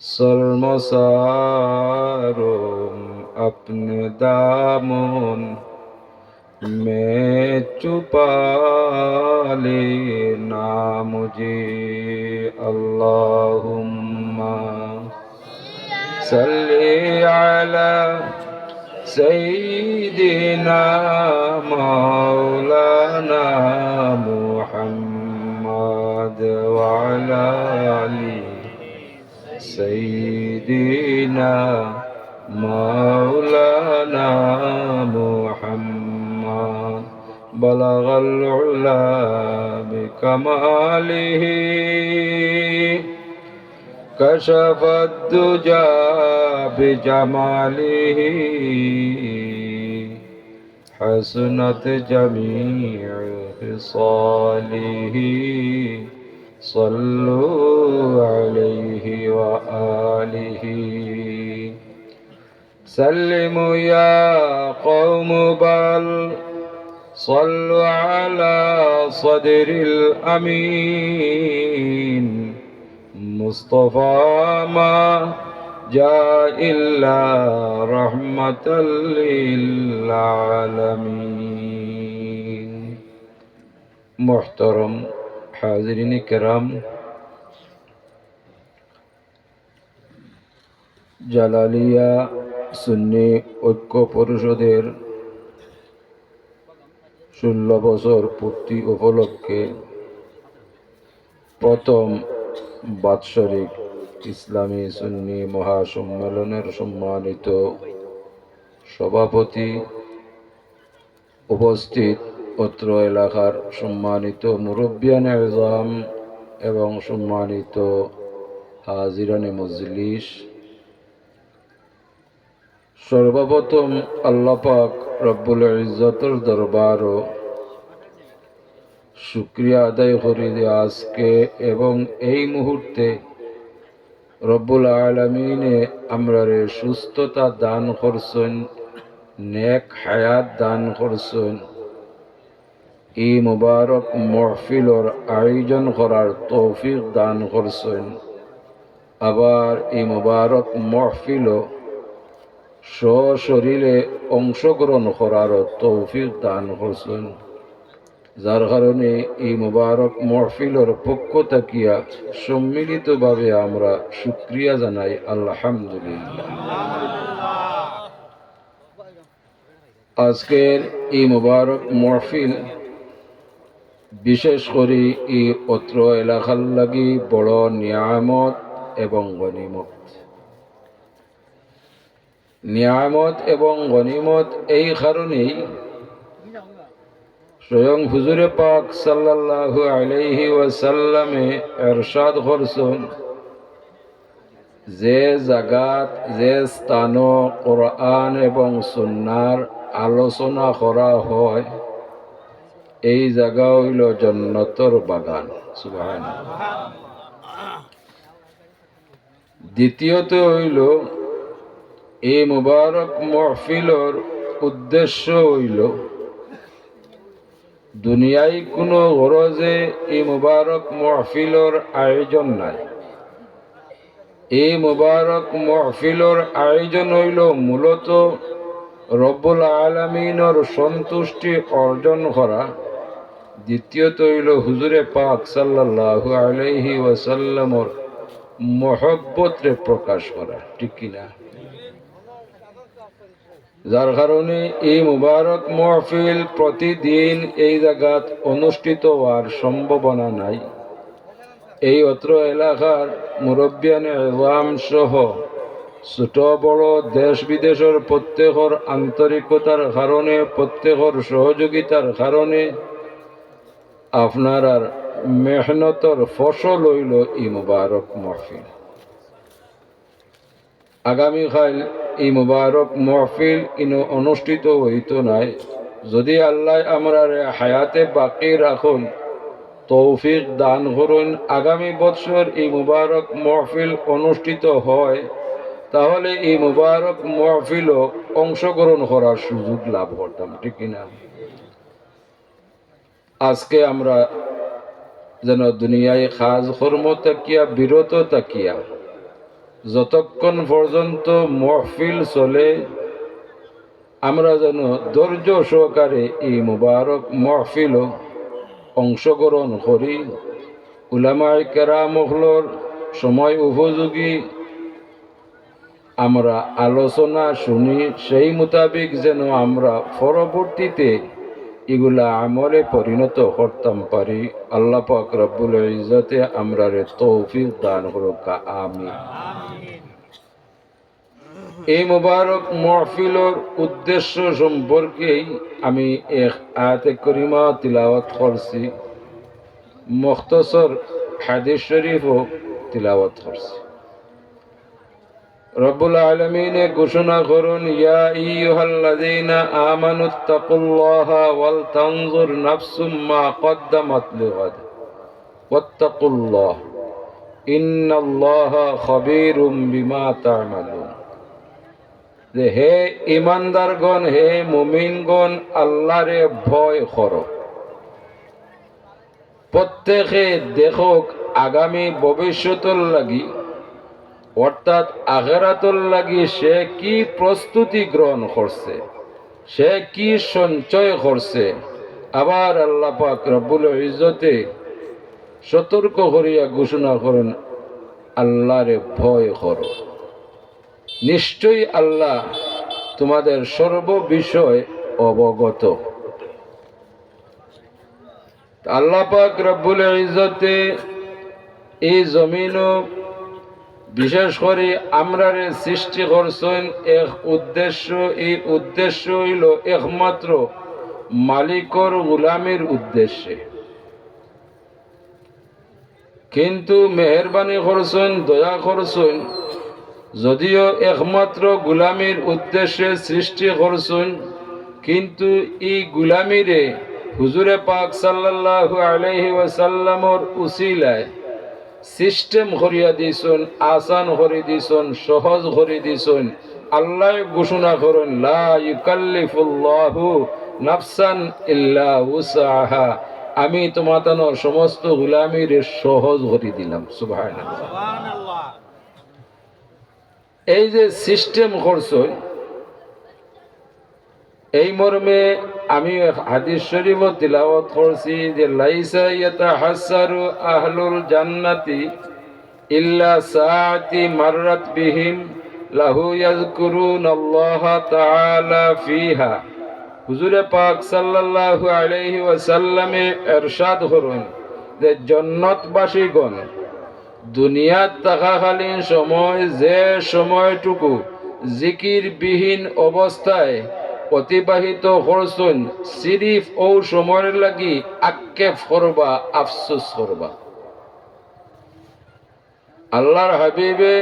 शर्मसारों अपने दामन में छुपा लेना मुझे। अल्लाहुम्मा सल्ली अला सय्यिदिना मौलाना मुहम्मद व अला आलि सय्यिदिना मौलाना मुहम्मद बलगल उला बिकमालिही कशफ दुजा बिजमालिही हसनत जमीअ खिसालिही सल्लु अलैहि व आलिहि सल्लिमु या कौम बल सल्लु अला सदरिल अमीन मुस्तफा मा जा इल्ला रहमतल लिल आलमीन। मुहतरम हाज़रीन किराम, জালালিয়া সুন্নি ঐক্য পরিষদের 16 বছর পূর্তি উপলক্ষে প্রথম বাৎসরিক ইসলামী সুন্নি মহাসম্মেলনের সম্মানিত সভাপতি, উপস্থিত অত্র এলাকার সম্মানিত মুরব্বিয়ানে আযম এবং সম্মানিত হাজিরানে মজলিস, সর্বপ্রথম আল্লাহ পাক রব্বুল ইজ্জতের দরবার ও শুকরিয়া আদায় করি যে আজকে এবং এই মুহূর্তে রব্বুল আলামিনে আমরারে সুস্থতা দান করছেন, নেক হায়াত দান করছেন, এই মুবারক মাহফিলর আয়োজন করার তৌফিক দান করছেন। আবার এই মুবারক মাহফিল সশরীরে অংশগ্রহণ করার তৌফিক দান করছেন, যার কারণে এই মুবারক মাহফিলের পক্ষ থাকিয়া সম্মিলিতভাবে আমরা শুকরিয়া জানাই আলহামদুলিল্লাহ। আজকের এই মুবারক মাহফিল বিশেষ করে এই অত্র এলাকার লাগি বড় নিয়ামত এবং গনিমত। নিয়ামত এবং গনিমত এই কারণেই স্বয়ং হুজুরে পাক সাল্লাল্লাহু আলাইহি ওয়াসাল্লামে ইরশাদ করছেন, যে জায়গাত যে স্থান কোরআন এবং সুন্নাহর আলোচনা করা হয় এই জায়গা হইল জান্নাতের বাগান। সুবহানাল্লাহ। দ্বিতীয়ত হইল এই মুবারক মাহফিলের উদ্দেশ্য হইল দুনিয়ায় কোনো গরজে এই মুবারক মাহফিলের আয়োজন নাই। এই মুবারক মাহফিলের আয়োজন হইল মূলত রব্বুল আলামিনের সন্তুষ্টি অর্জন করা। দ্বিতীয়ত হইল হুজুরে পাক সাল্লাল্লাহু আলাইহি ওয়াসাল্লামর মহব্বতরে প্রকাশ করা, ঠিক কিনা? যার কারণে এই মুবারক মাহফিল প্রতিদিন এই জায়গাত অনুষ্ঠিত হওয়ার সম্ভাবনা নাই। এই অত্র এলাকার মুরব্বিয়ানে আযম সহ ছোট বড় দেশ বিদেশের প্রত্যেকের আন্তরিকতার কারণে, প্রত্যেকের সহযোগিতার কারণে আপনার মেহনতর ফসল হইল এই মুবারক মাহফিল। আগামীকাল এই মুবারক মাহফিল অনুষ্ঠিত হইত নাই যদি আল্লাহ আমরা হায়াতে বাকি রাখুন, তৌফিক দান করুন। আগামী বছর এই মুবারক মাহফিল অনুষ্ঠিত হয়, তাহলে এই মুবারক মাহফিল অংশগ্রহণ করার সুযোগ লাভ করতাম, ঠিক কিনা? আজকে আমরা যেন দুনিয়ায় কাজ কর্ম তাকিয়া বিরত তাকিয়া যতক্ষণ পর্যন্ত মহফিল চলে আমরা যেন ধৈর্য সহকারে এই মুবারক মহফিল অংশগ্রহণ করি। উলামায়ে কেরামহলর সময় উপযোগী আমরা আলোচনা শুনি, সেই মোতাবেক যেন আমরা পরবর্তীতে এগুলা আমলে পরিণত করতাম পারি। আল্লাহ পাক রব্বুল ইজ্জতে আমরারে তৌফিক দান করুক, আমিন। এই মুবারক মাহফিলের উদ্দেশ্য সম্পর্কেই আমি এক আয়াতে করিমা তিলাওয়াত করছি, মুখতসর হাদিস শরীফও তিলাওয়াত করছি। রব্বুল আলামিন ঘোষণা করুন, ইয়া আইয়ুহাল্লাযীনা আমানুত্তাকুল্লাহা ওয়াল তানজুর নাফসুম মা কদ্দামাত লিগাদ ওয়াত্তাকুল্লাহ ইন্নাল্লাহা খাবীরুম বিমা তা'মালুন। যে হে ঈমানদারগণ, হে মুমিনগণ, আল্লাহরে ভয় করো। প্রত্যেকে দেখুক আগামী ভবিষ্যতের লাগি অর্থাৎ আখিরাতের লাগি সে কি প্রস্তুতি গ্রহণ করছে, সে কি সঞ্চয় করছে। আবার আল্লাহ পাক রব্বুল ইজ্জতে সতর্ক করিয়া ঘোষণা করেন, আল্লাহরে ভয় করো। নিশ্চয়ই আল্লাহ তোমাদের সর্ব বিষয় অবগত। আল্লাহ পাক রব্বুল ইজ্জতে এই জমিনও বিশেষ করে আমরারে সৃষ্টি করছেন এক উদ্দেশ্য। এই উদ্দেশ্য হইল একমাত্র মালিকর গোলামির উদ্দেশ্যে। কিন্তু মেহেরবানি করছেন, দয়া করছেন, যদিও একমাত্র গোলামির উদ্দেশ্যে সৃষ্টি করছেন, কিন্তু এই গোলামিরে হুজুরে পাক সাল্লাল্লাহু আলাইহি ওয়াসাল্লামর উসিলায় সিস্টেম করিয়া দিছেন, আসান করে দিছেন, সহজ করে দিছেন। আল্লাহ ঘোষণা করেন, লা ইউকাল্লিফুল্লাহু নাফসান ইল্লা উসাহা। আমি তোমাদের সমস্ত গোলামির সহজ করে দিলাম। সুবহানাল্লাহ। এই যে সিস্টেম করছেন, এই মর্মে আমি হাদিস শরীফ তিলাওয়াত করছি যে লাইসা ইয়াতাহাসসারু আহলুল জান্নাতি ইল্লা সাআতি মাররাত বিহিম লাহু ইয়াযকুরুনাল্লাহা তাআলা ফিহা। হুজুরে পাক সাল্লাল্লাহু আলাইহি ওয়াসাল্লামে ইরশাদ করেন যে জান্নাতবাসীগণ দুনিয়াত থাকাকালীন সময় যে সময়টুকু জিকির বিহীন অবস্থায় অতিবাহিত করছেন, সিরিফ ও সময়ের লাগি আক্ষেপ করবা, আফসোস করবা। আল্লাহর হাবিবে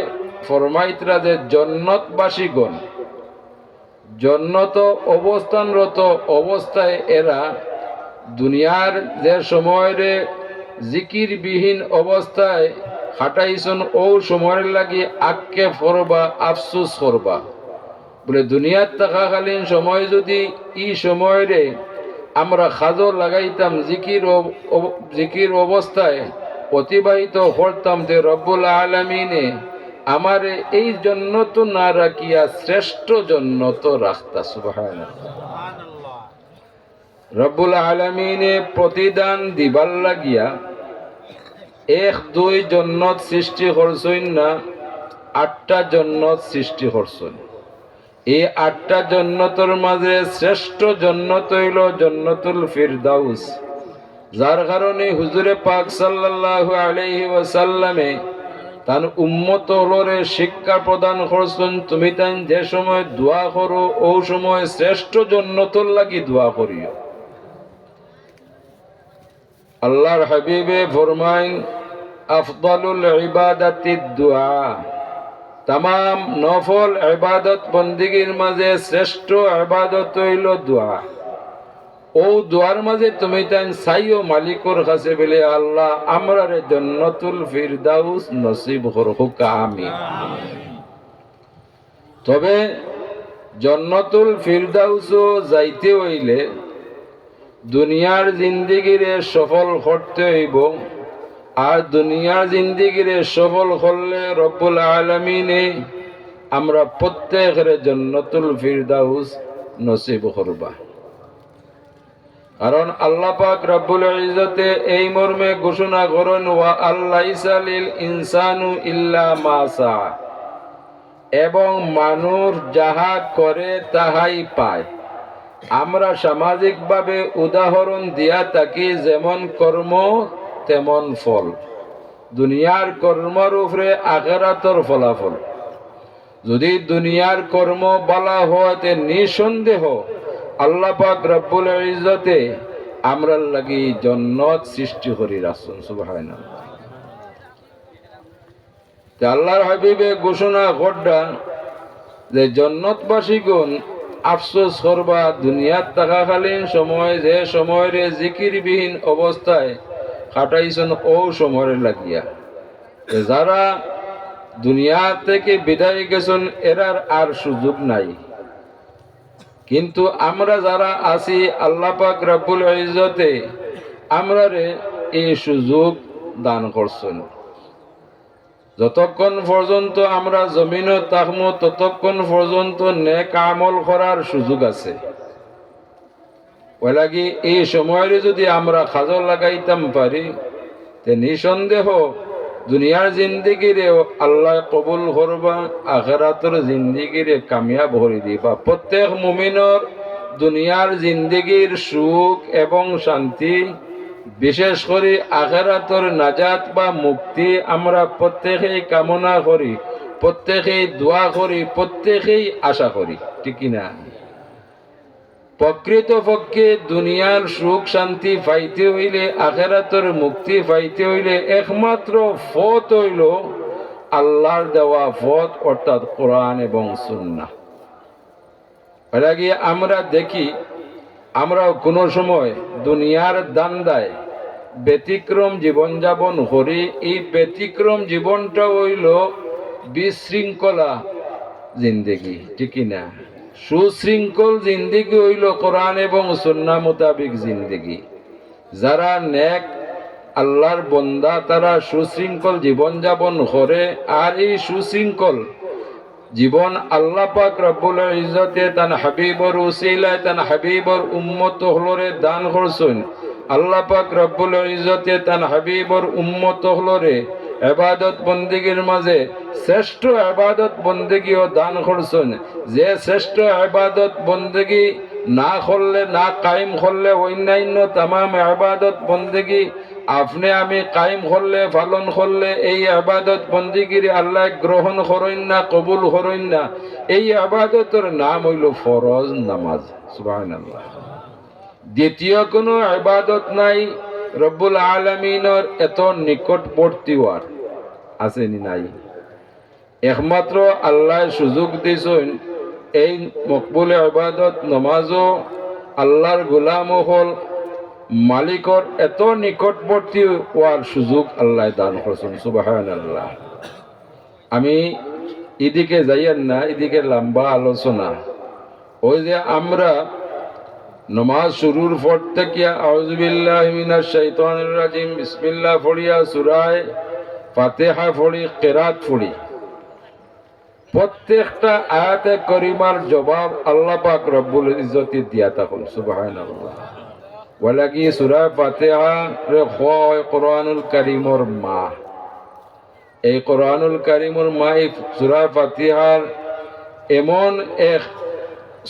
ফরমাইতরা যে জান্নাতবাসীগণ জান্নাত অবস্থানরত অবস্থায় এরা দুনিয়ার যে সময়ে জিকির বিহীন অবস্থায় হাঁটাইছেন, ও সময়ের লাগি আক্ষেপ করবা, আফসোস করবা। বলে দুনিয়ার থাকাকালীন সময় যদি এই সময়ে আমরা খাজর লাগাইতাম, জিকির অবস্থায় অতিবাহিত করতাম, যে রব্বুল আলামিনে আমারে এই জন্নত না রাখিয়া শ্রেষ্ঠ জন্নত রাখতা। সুবহানাল্লাহ। রব্বুল আলামিনে প্রতিদান দিবার লাগিয়া এক দুই জন্নত সৃষ্টি করছেন না, 8টা জন্নত সৃষ্টি করছেন। এই 8টা জন্নতের মাঝে শ্রেষ্ঠ জন্নত হইল জন্নতুল ফিরদাউস, যার কারণে হুজুরে পাক সাল্লাল্লাহু আলাইহি ওয়াসাল্লামে তার উম্মত হলরে শিক্ষা প্রদান করছেন, তুমি তাই যে সময় দোয়া করো ও সময় শ্রেষ্ঠ জন্নতর লাগি দোয়া করিও। আল্লাহর হাবিবে ফরমাইন, আফদালুল ইবাদাতিদ দুআ। তামাম নফল ইবাদত বন্দিগির মাঝে শ্রেষ্ঠ ইবাদত হইল দোয়া। ও দোয়ার মাঝে তুমি তাই চাইও মালিকর কাছে বলে, আল্লাহ আমরারে জান্নাতুল ফিরদাউস নসিব করুক, আমিন। তবে জান্নাতুল ফিরদাউসও যাইতে হইলে দুনিয়ার জিন্দেগিরে সফল করতে হইব, আর দুনিয়ার জিন্দিগিরে সফল করলে রব্বুল আলামিনে আমরা প্রত্যেকের জান্নাতুল ফিরদাউস নসিব করবা। কারণ আল্লাহ পাক রব্বুল ইজ্জতে এই মর্মে ঘোষণা করেন, ওয়া আল্লাইসা লিল ইনসানু ইল্লা মা সা, এবং মানুষ যাহা করে তাহাই পায়। আমরা সামাজিকভাবে উদাহরণ দিয়া থাকি, যেমন কর্ম তেমন ফল। দুনিয়ার কর্মের উপরে আখিরাতের ফলাফল। যদি দুনিয়ার কর্ম বলা হয় তে নিঃসন্দেহ আল্লাহ পাক রব্বুল ইজ্জতে আমরার লাগি জান্নাত সৃষ্টি করি রাখছেন। সুবহানাল্লাহ। তে আল্লাহর হাবিবে ঘোষণা করডা যে জান্নাতবাসীগণ আফসোস করবা দুনিয়াত থাকাকালীন সময়, যে সময়ের জিকিরবিহীন অবস্থায় কাটাইছেন ও সময়ের লাগিয়া। যারা দুনিয়া থেকে বিদায় গেছেন এরার আর সুযোগ নাই। কিন্তু আমরা যারা আছি আল্লাহ পাক রব্বুল ইজ্জতে আমরারে এই সুযোগ দান করছেন। যতক্ষণ পর্যন্ত আমরা জমিনে থাকবো ততক্ষণ পর্যন্ত নেক আমল করার সুযোগ আছে। ওই লাগি এই সময়ের যদি আমরা কাজে লাগাইতাম পারি তে নিঃসন্দেহ দুনিয়ার জিন্দিগিরে আল্লাহ কবুল করবা, আখিরাতের জিন্দিগিরে কামিয়াব করে দিবা। প্রত্যেক মুমিনের দুনিয়ার জিন্দিগির সুখ এবং শান্তি, বিশেষ করে আখিরাতের নাজাত বা মুক্তি আমরা প্রত্যেকেই কামনা করি, প্রত্যেকেই দোয়া করি, প্রত্যেকেই আশা করি, ঠিক না? প্রকৃতপক্ষে দুনিয়ার সুখ শান্তি পাইতে হইলে, আখিরাতের মুক্তি পাইতে হইলে একমাত্র পথ হইল আল্লাহর দেওয়া পথ, অর্থাৎ কোরআন এবং সুন্নাহ। এর আগে আমরা দেখি আমরা কোনো সময় দুনিয়ার দান্দায় ব্যতিক্রম জীবনযাপন করি। এই ব্যতিক্রম জীবনটা হইল বিশৃঙ্খলা জিন্দেগি, ঠিক না? সুশৃঙ্খল জিন্দেগি হইল কোরআন এবং সুন্নাহ মোতাবিক জিন্দেগি। যারা নেক আল্লাহর বন্দা তারা সুশৃঙ্খল জীবনযাপন করে। আর এই সুশৃঙ্খল জীবন আল্লাহ পাক রব্বুল ইজ্জতে তান হাবিবর উসিলায় তান হাবিবর উম্মত হলরে দান করছেন। আল্লাহ পাক রব্বুল ইজ্জতে তান হাবিবর উম্মত হলরে ইবাদত বন্দেগীর মাঝে শ্রেষ্ঠ ইবাদত বন্দেগীও দান করছেন। যে শ্রেষ্ঠ ইবাদত বন্দেগী না করলে, না কায়েম করলে অন্যান্য তামাম ইবাদত বন্দেগী আপনি আমি কায়েম করলে, পালন করলে এই ইবাদত বন্দেগীর আল্লাহ গ্রহণ করেন না, কবুল করেন না। এই ইবাদতের নাম হইল ফরজ নামাজ। সুবহানাল্লাহ। দ্বিতীয় কোনো ইবাদত নাই রব্বুল আলামিনের এত নিকটবর্তী হওয়ার, আসেনি? নাই। একমাত্র আল্লাহ সুযোগ দিয়েছেন এই মকবুল ইবাদত নামাজও আল্লাহর গোলাম হল মালিকর এত নিকটবর্তী হওয়ার সুযোগ আল্লাহ দান করছেন। সুবহানাল্লাহ। আমি এদিকে যাইয়েন না, এদিকে লম্বা আলোচনা। ওই যে আমরা নমাজ শুরুর পর থেকে আউযু বিল্লাহি মিনাশ শাইতানির রাজিম বিসমিল্লাহ পড়িয়া সূরা ফাতিহা পড়ি, কিরাত পড়ি, প্রত্যেকটা আয়াতে করিমার জবাব আল্লাহ পাক রব্বুল ইজ্জতি দিয়া থাকুন। সুবহানাল্লাহ। ওয়ালাকি সূরা ফাতিহা রে হয় কোরআনুল কারীমর মা। এই কোরআনুল কারীমর মা এই সূরা ফাতিহার এমন এক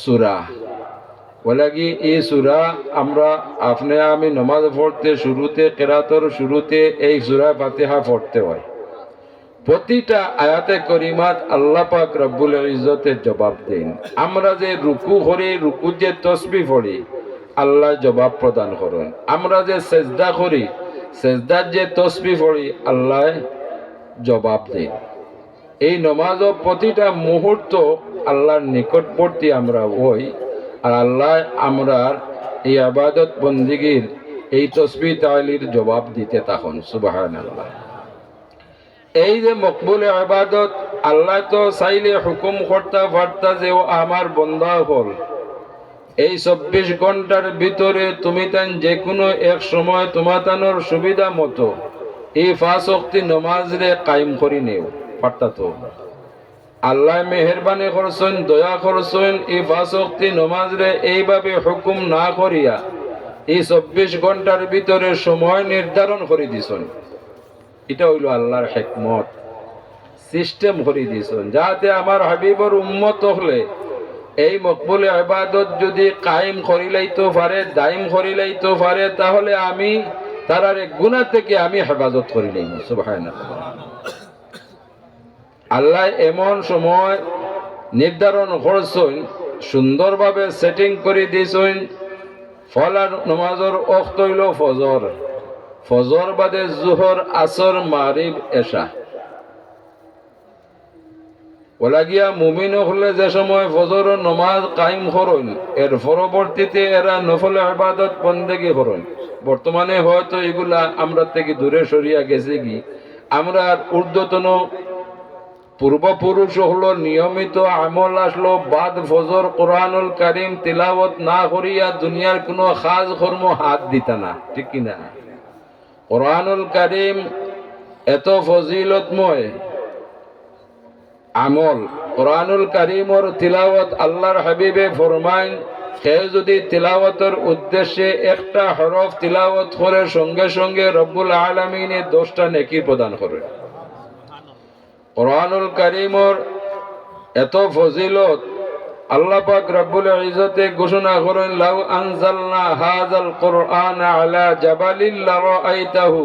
সূরা, ওলাগি এই সূরা আমরা আপনি আমি নামাজ পড়তে শুরুতে, কিরাতের শুরুতে এই সূরা ফাতিহা পড়তে হয়। প্রতিটা আয়াতে করিমাত আল্লাহ পাক রব্বুল ইজ্জতে জবাব দেন। আমরা যে রুকু করি, রুকু যে তসবিহ পড়ি, আল্লাহ জবাব প্রদান করেন। আমরা যে সেজদা করি, সেজদার যে তসবিহ পড়ি, আল্লাহ জবাব দেন। এই নামাজও প্রতিটা মুহূর্ত আল্লাহর নিকটবর্তী আমরা হই। আর আল্লাহ আমরার এই ইবাদত বন্দিগির এই তসবিহ তাহলির জবাব দিতে থাকুন। সুবহানাল্লাহ। এই যে মকবুল ইবাদত আল্লাহ তো চাইলে হুকুম করতে পারতা যে ও আমার বন্দা হল, এই 24 ঘন্টার ভিতরে তুমি তান যে কোনো এক সময় তোমাতানোর সুবিধা মতো এই 5 ওয়াক্ত নামাজ রে কায়েম করি নেও পারতা তো আল্লাহ মেহেরবানি করছেন দয়া করছেন এই 5 ওয়াক্ত নামাজ রে এইভাবে হুকুম না করিয়া এই 24 ঘন্টার ভিতরে সময় নির্ধারণ করে দিছেন এটা হইল আল্লাহর হিকমত সিস্টেম করে দিছেন যাতে আমার হাবিবর উম্মত হলে এই মকবুল ইবাদত যদি কায়েম করিলাইতে পারে দায়েম করিলাইতে পারে তাহলে আমি তারার গুনাহ থেকে আমি হেফাজত করিলাম সুবহানাল্লাহ আল্লাহ এমন সময় নির্ধারণ করছেন সুন্দরভাবে সেটিং করে দিয়েছেন ফলার নামাজের ওয়াক্ত হইল ফজর ফজর বাদে জোহর আসর মাগরিব এশা ওলা গিয়া মুমিন হলে যে সময় ফজর নামাজ কায়েম করেন এর পরবর্তীতে এরা নফল ইবাদত বন্দেগী করেন বর্তমানে হয়তো এগুলা আমরা থেকে দূরে সরিয়া গেছে কি আমরা ঊর্ধ্বতন পূর্বপুরুষ হলো নিয়মিত আমল আসলো বাদ ফজর কোরআনুল কারীম তিলাওয়াত না করিয়া দুনিয়ার কোনো খাস কর্ম হাত দিতা না ঠিক কি না কোরআনুল কারীম এত ফজিলতময় আমল কোরআনুল কারীমর তিলাওয়াত আল্লাহর হাবিবে ফরমায় কেউ যদি তিলাওয়াতের উদ্দেশ্যে একটা হরফ তিলাওয়াত করে সঙ্গে সঙ্গে রব্বুল আলামিনে 10টা নেকি প্রদান করে কোরআনুল কারীমর এত ফজিলত আল্লাহ পাক রব্বুল ইজ্জতে ঘোষণা করেন লাউ আনজালনা হাযাল কুরআন আলা জাবালিন লারাআইতাহু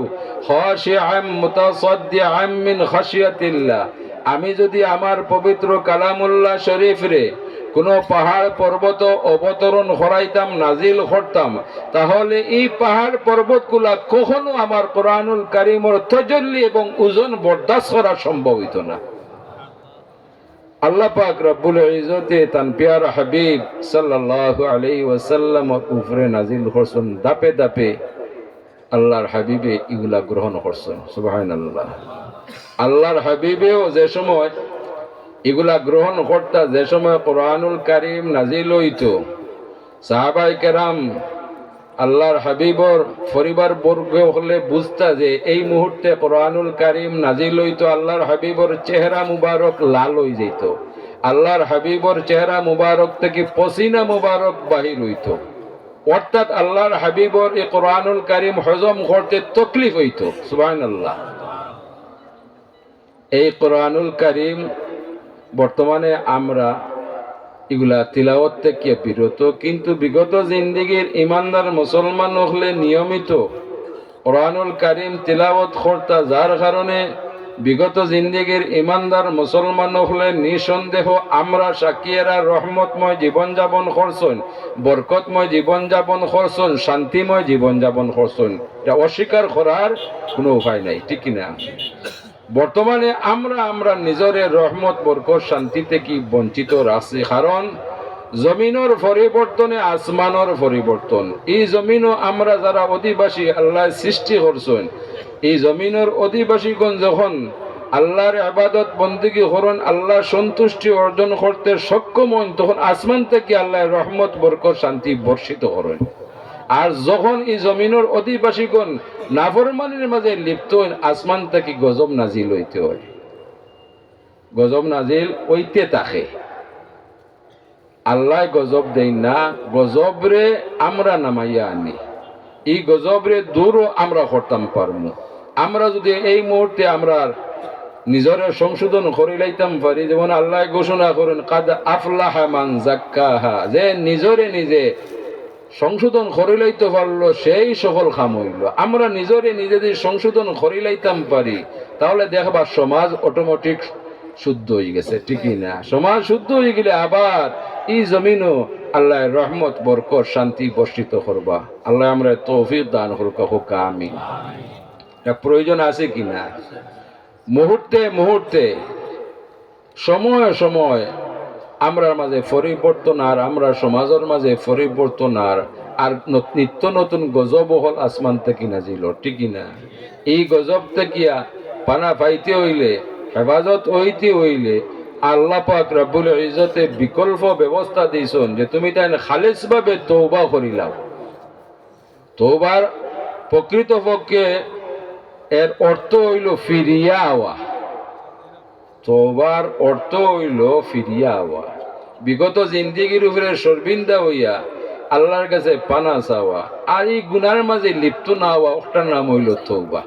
খাশিআম মুতাসাদ্দিআম মিন খাশিয়াতিল্লাহ আমি যদি আমার পবিত্র কালামুল্লাহ শরীফ রে কোনো পাহাড় পর্বত অবতরণ করাইতাম নাজিল করতাম তাহলে এই পাহাড় পর্বতগুলা কখনো আমার কোরআনুল কারীমের তাজাল্লি এবং ওজন বরদাস্ত করা সম্ভব হইতো না আল্লাহ পাক রব্বুল ইজ্জতে তান প্যারা হাবিব সাল্লাল্লাহু আলাইহি ওয়াসাল্লামের উপরে নাজিল করছেন দাপে দাপে আল্লাহর হাবিবে এগুলা গ্রহণ করছেন সুবহানাল্লাহ আল্লাহর হাবিবেও যে সময় এগুলা গ্রহণ করতা যে সময় কোরআনুল কারীম নাজিল হইত সাহাবায়ে কেরাম আল্লাহর হাবিবর পরিবার বর্গ হলে বুঝতা যে এই মুহূর্তে কোরআনুল কারীম নাজিল হইতো আল্লাহর হাবিবর চেহারা মুবারক লাল হয়ে যেত আল্লাহর হাবিবর চেহারা মুবারক থেকে পসিনা মুবারক বাহির হইত অর্থাৎ আল্লাহর হাবিবর এই কোরআনুল কারীম হজম করতে তকলিফ হইত সুবহানাল্লাহ এই কোরআনুল কারীম বর্তমানে আমরা এগুলা তিলাওয়াত থেকে বিরত কিন্তু বিগত জিন্দেগীর ইমানদার মুসলমান হলে নিয়মিত কোরআনুল কারীম তিলাওয়াত করতা যার কারণে বিগত জিন্দেগীর ইমানদার মুসলমান হলে নিঃসন্দেহ আমরা সাকিয়েরা রহমতময় জীবনযাপন করছেন বরকতময় জীবনযাপন করছেন শান্তিময় জীবনযাপন করছেন এটা অস্বীকার করার কোনো উপায় নাই ঠিক কিনা বর্তমানে আমরা নিজের রহমত বরকত শান্তি থেকে বঞ্চিত আছি কারণ জমিনের পরিবর্তনে আসমানের পরিবর্তন এই জমিনও আমরা যারা অধিবাসী আল্লাহ সৃষ্টি করছেন এই জমিনের অধিবাসীগণ যখন আল্লাহর ইবাদত বন্দেগী করেন আল্লাহ সন্তুষ্টি অর্জন করতে সক্ষম হন তখন আসমান থেকে আল্লাহর রহমত বরকত শান্তি বর্ষিত করেন আর যখন এই জমিনের অধিবাসীগণ নাফরমানির মাঝে লিপ্ত হন আসমান থেকে গজব নাজিল হইতে হয় গজব নাজিল হইতে থাকে আল্লাহ গজব দেই না গজবরে আমরা নামাইয়া আনি এই গজবরে দূরও আমরা করতাম পারবো আমরা যদি এই মুহূর্তে আমরা নিজের সংশোধন করে লাইতাম পারি যেমন আল্লাহ ঘোষণা করেন কাদ আফলাহা মান যাক্কাহা যে নিজরে নিজে সংশোধন করে লাইতে পারলো সেই সফল কাম হইল আমরা নিজরে নিজেদের সংশোধন করে লাইতাম পারি তাহলে দেখবা সমাজ অটোমেটিক শুদ্ধ হয়ে গেছে ঠিকই না সমাজ শুদ্ধ হয়ে গেলে আবার এই জমিনও আল্লাহ রহমত বরকত শান্তি বর্ষিত করবা আল্লাহ আমরা তৌফিক দান করুক হোক আমিন প্রয়োজন আছে কিনা মুহূর্তে মুহূর্তে সময় সময় আমরা মাঝে পরিবর্তন আর আমরা সমাজের মাঝে পরিবর্তন আর নিত্য নতুন গজব হল আসমান থেকে নাজিল ঠিকই না এই গজব থেকে পানা পাইতে হইলে হেফাজত হইতে হইলে আল্লাহ পাক রব্বুল ইজ্জতে বিকল্প ব্যবস্থা দিয়েছেন যে তুমি তাই খালেস ভাবে তওবা করিলাও তওবার প্রকৃতপক্ষে এর অর্থ হইল ফিরিয়া আওয়া। তওবার অর্থ হইল ফিরিয়া আওয়া, বিগত জিন্দিগির উপরে সর্বিন্দা হইয়া আল্লাহর কাছে পানা চাওয়া, আর এই গুনার মাঝে লিপ্ত না হওয়া, ওটার নাম হইল তওবা।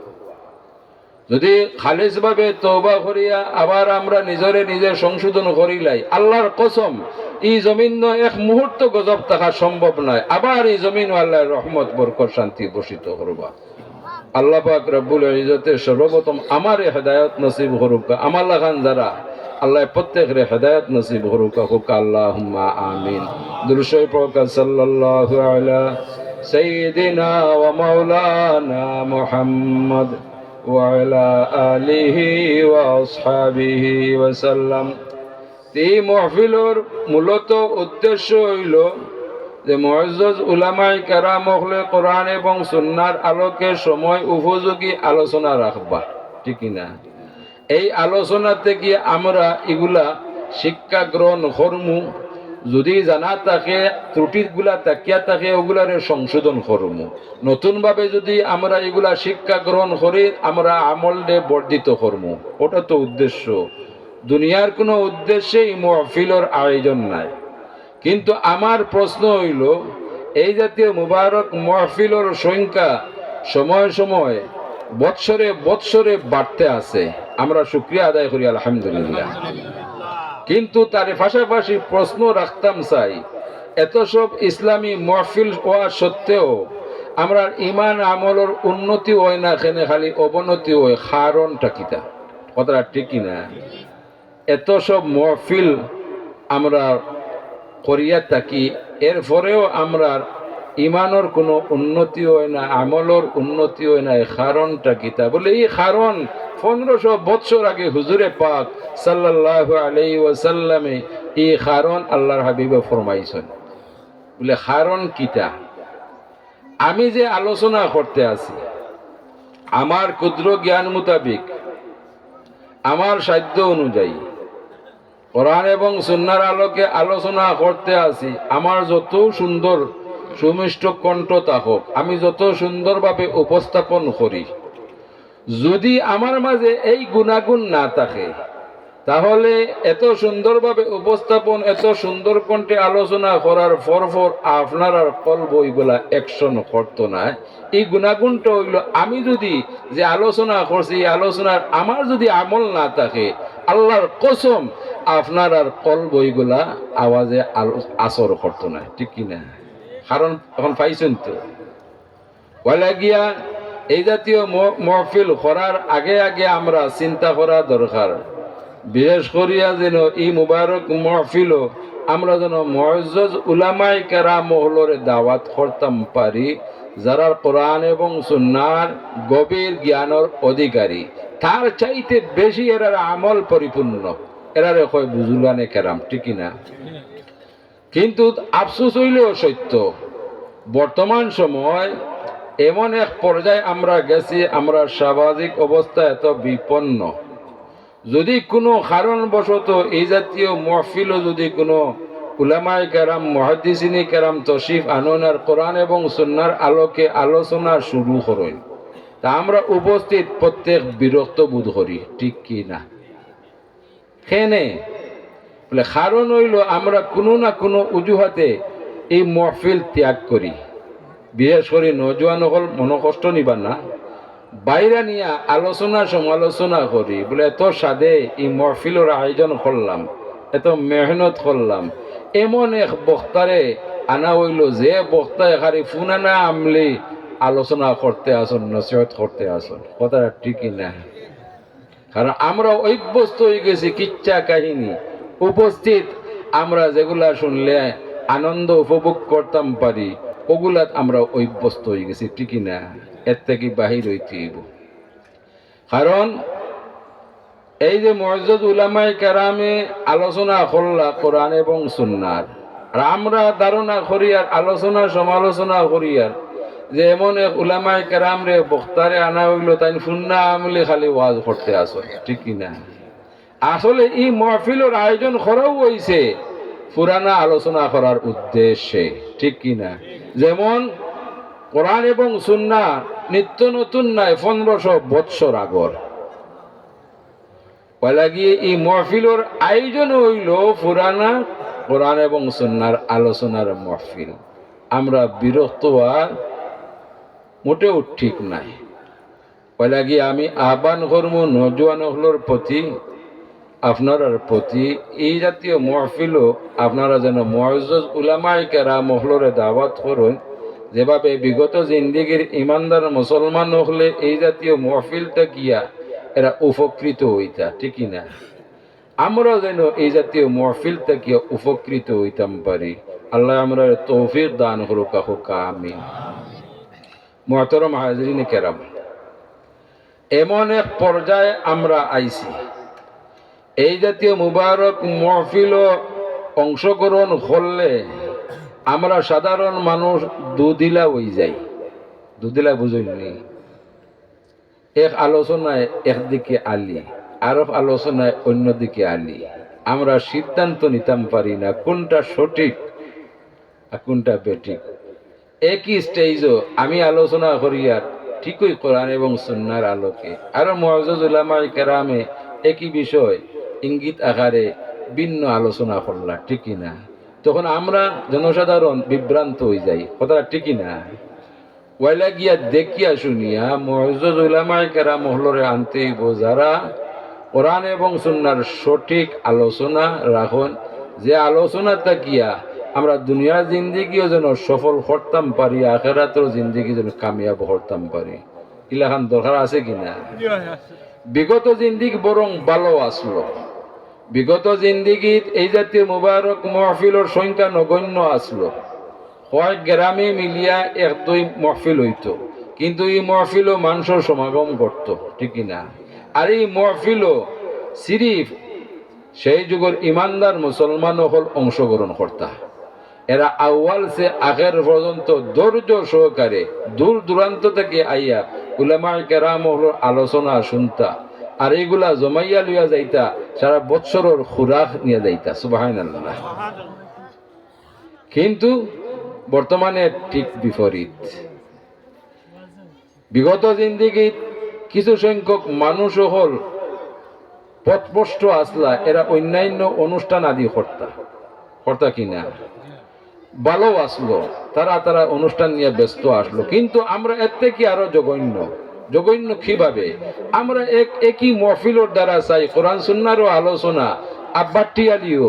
যদি খালেস ভাবে তওবা করিয়া আবার আমরা নিজে সংশোধন করিলাই, আল্লাহর কসম এই জমিন এক মুহূর্ত গজব থাকা সম্ভব নয়, আবার এই জমিন আল্লাহর রহমত বরকত শান্তি বর্ষিত করবা। আল্লাহ পাক রব্বুল ইজ্জতের সর্বপ্রথম আমারে হেদায়েত নসিব করুক, আমার লাগান যারা আল্লাহ প্রত্যেকের হেদায়েত নসিব করুক, হোক আল্লাহুম্মা আমিন। দুরূদ শরীফ পড়ুক, সাল্লাল্লাহু আলা সাইয়্যিদিনা ওয়া মাওলানা মুহাম্মদ ওয়া আলা আলিহি ওয়া আসহাবিহি ওয়া সাল্লাম। এই মাহফিলের মূলত উদ্দেশ্য হইল যে মুআজ্জাজ উলামায়ে কেরাম হলে কোরআন এবং সুন্নাহর আলোকে সময় উপযোগী আলোচনা রাখবা, ঠিক না? এই আলোচনা থেকে আমরা এগুলা শিক্ষা গ্রহণ করমু, যদি জানা থাকে ত্রুটিগুলা তাকিয়া থাকে ওগুলারে সংশোধন করমু, নতুনভাবে যদি আমরা এগুলা শিক্ষা গ্রহণ করি আমরা আমলে বর্ধিত করমু। ওটা তো উদ্দেশ্য, দুনিয়ার কোনো উদ্দেশ্যে এই মাহফিলের আয়োজন নাই। কিন্তু আমার প্রশ্ন হইল, এই জাতীয় মুবারক মাহফিলের সংখ্যা সময় সময় বৎসরে বৎসরে বাড়তে আছে, আমরা শুকরিয়া আদায় করি আলহামদুলিল্লাহ। কিন্তু তার পাশাপাশি প্রশ্ন রাখতাম চাই, এত সব ইসলামী মাহফিল হওয়া সত্ত্বেও আমরা ইমান আমলের উন্নতি হয় না, এখানে খালি অবনতি হয়, কারণটা কিটা? কথাটা ঠিক কিনা? এত সব মাহফিল আমরা করিয়া থাকি, এরপরেও আমরা ইমানের কোনো উন্নতি হয় না, আমলের উন্নতি হয় না, এই কারণটা কিতা? বলে এই কারণ 1500 বছর আগে হুজুরে পাক সাল্লাল্লাহু আলাইহি ওয়াসাল্লামে এই কারণ আল্লাহর হাবিবে ফরমাইছেন। বলে কারণ কিতা? আমি যে আলোচনা করতে আছি আমার ক্ষুদ্র জ্ঞান মোতাবিক, আমার সাধ্য অনুযায়ী কোরআন এবং সুন্নাহর আলোকে আলোচনা করতে আসি, আমার যত সুন্দর সুমিষ্ট কণ্ঠ থাকুক, আমি যত সুন্দরভাবে উপস্থাপন করি, যদি আমার মাঝে এই গুণাগুণ না থাকে, তাহলে এত সুন্দরভাবে উপস্থাপন, এত সুন্দর কণ্ঠে আলোচনা করার পর আপনার আর কলব ওইগুলা অ্যাকশন করতো না। এই গুণাগুণটা হইল, আমি যদি যে আলোচনা করছি এই আলোচনার আমার যদি আমল না থাকে, আল্লাহর কসম আপনার আর কলব ওইগুলা আওয়াজে আসর করতো না, ঠিক কিনা? কারণ এখন পাইছেন তো বলে গিয়া এই জাতীয় মাহফিল করার আগে আগে আমরা চিন্তা করা দরকার, বিশেষ করিয়া যেন এই মুবারক মাহফিল আমরা যেন মুআজ্জাজ উলামায়ে কেরাম মহলরে দাওয়াত করতাম পারি, যারা কোরআন এবং সুন্নাহর গভীর জ্ঞানের অধিকারী, তার চাইতে বেশি এরার আমল পরিপূর্ণ, এরারে কয় বুজুর্গানে কেরাম, ঠিক না? কিন্তু আফসোস হইলেও সত্য, বর্তমান সময় এমন এক পর্যায়ে আমরা গেছি, আমরা সামাজিক অবস্থা এত বিপন্ন, যদি কোনো কারণবশত এই জাতীয় মাহফিলও যদি কোনো উলামায়ে কেরাম মুহাদ্দিসিনে কেরাম তশরিফ আনুন আর কোরআন এবং সুন্নাহর আলোকে আলোচনা শুরু করেন, তা আমরা উপস্থিত প্রত্যেক বিরক্ত বোধ করি, ঠিক কি না? কেনে? বলে কারণ হইল আমরা কোনো না কোনো অজুহাতে এই মাহফিল ত্যাগ করি। বিশেষ করে নজওয়ান হল মনোকষ্ট নিবার না, বাইরে নিয়ে আলোচনা সমালোচনা করি, বলে এত সাদে এই মাহফিলের আয়োজন করলাম, এত মেহনত করলাম, এমন এক বক্তারে আনা হইল যে বক্তা এখানে ফোনা না আমলি আলোচনা করতে আসুন, নসিহত করতে আসুন। কথাটা ঠিকই না? কারণ আমরা অভ্যস্ত হয়ে গেছি কিচ্ছা কাহিনী উপস্থিত, আমরা যেগুলা শুনলে আনন্দ উপভোগ করতাম পারি ওগুলা আমরা অভ্যস্ত হয়ে গেছি, ঠিকই না? এর থেকে বাহির হইতে হইব। কারণ এই যে মুআজ্জাজ উলামায়ে কেরামে আলোচনা করলা কোরআন এবং সুন্নাহর, আর আমরা ধারণা করি আর আলোচনা সমালোচনা করি আর যে এমন এক উলামায়ে কেরাম রে বক্তারে আনা হইল, তাই সুন্নাহ আমলে খালি ওয়াজ করতে আসো, ঠিক না? আসলে এই মাহফিলের আয়োজন করাও হইছে পুরানা আলোচনা করার উদ্দেশ্যে, ঠিক কিনা? যেমন কোরআন এবং সুন্নাহ নিত্য নতুন নাই, 1500 বৎসর আগর পয়লাগিয়ে এই মহফিলর আয়োজন হইল পুরানা কোরআন এবং সুন্নাহর আলোচনার মহফিল। আমরা বিরক্ত আর মোটেও ঠিক নাই। পয়লাগিয়ে আমি আহ্বান করবো নজওয়ান হলোর প্রতি, আপনার প্রতি এই জাতীয় মহফিলও আপনারা যেন মুআজ্জাজ উলামায়ে কেরাম হলরে দাওয়াত করুন, যেভাবে বিগত জিন্দিগির ইমানদার মুসলমান হলে এই জাতীয় মহফিলটা গিয়া এরা উপকৃত হইতা, ঠিকই না? আমরা যেন এই জাতীয় মহফিলটা গিয়া উপকৃত হইতাম পারি। আল্লাহ আমরা তৌফিক দান করুক, আমিন। মুহতারাম হাজিরিন কেরাম, এমন এক পর্যায়ে আমরা আইছি, এই জাতীয় মুবারক মহফিল অংশগ্রহণ করলে আমরা সাধারণ মানুষ দুদিলা হয়ে যাই। দুদিলা বুঝইনি? এক আলোচনায় একদিকে আলি, আর আলোচনায় অন্যদিকে আলি। আমরা সিদ্ধান্ত নিতাম পারি না কোনটা সঠিক আর কোনটা বেঠিক। একই স্টেজও আমি আলোচনা করি আর ঠিকই কোরআন এবং সুন্নাহর আলোকে, আর মুআজ্জাজ উলামায়ে কেরামে একই বিষয় ইঙ্গিত আকারে ভিন্ন আলোচনা করলা, ঠিকই না? তখন আমরা জনসাধারণ বিভ্রান্ত হয়ে যাই, কথাটা ঠিকই না? ওয়াইলা গিয়া দেখিয়া শুনিয়া মুআজ্জাজ উলামায়ে কেরাম হলরে আনতে হইব যারা কোরআন এবং সুন্নাহর সঠিক আলোচনা রাখুন, যে আলোচনাটা গিয়া আমরা দুনিয়ার জিন্দিগিও যেন সফল করতাম পারি, আখিরাতের জিন্দিগি যেন কামিয়াব করতাম পারি। ইলাখান দরকার আছে কিনা? বিগত জিন্দিগি বরং ভালো আসলো। বিগত জিন্দিগিত এই জাতীয় মুবারক মহফিলের সংখ্যা নগণ্য আসলো। কয়েক গ্রামে মিলিয়া এক দুই মহফিল হইতো, কিন্তু এই মহফিলও মানুষের সমাগম করত, ঠিকই না? আর এই মহফিলও সিরিফ সেই যুগের ইমানদার মুসলমান হল অংশগ্রহণ করতা। এরা আউয়াল সে আখের পর্যন্ত ধৈর্য সহকারে দূর দূরান্ত থেকে আইয়া উলামায়ে কেরাম হল আলোচনা শুনতা, আর এইগুলা জমাইয়া লইয়া যাইতা, সারা বৎসরের খুরাক নিয়ে যাইতা। সুবহানাল্লাহ। কিন্তু বর্তমানে ঠিক বিপরীত। বিগত জিন্দিগিত কিছু সংখ্যক মানুষ হল পথভ্রষ্ট আসলা, এরা অন্যান্য অনুষ্ঠান আদি কর্তা কিনা ভালো আসলো, তারা অনুষ্ঠান নিয়ে ব্যস্ত আসলো। কিন্তু আমরা এর থেকে আরো জঘন্য কিভাবে? আমরা একই মহফিলের দ্বারা চাই কোরআন সুন্নাহর আলোচনা, আব্বাটিয়ালিও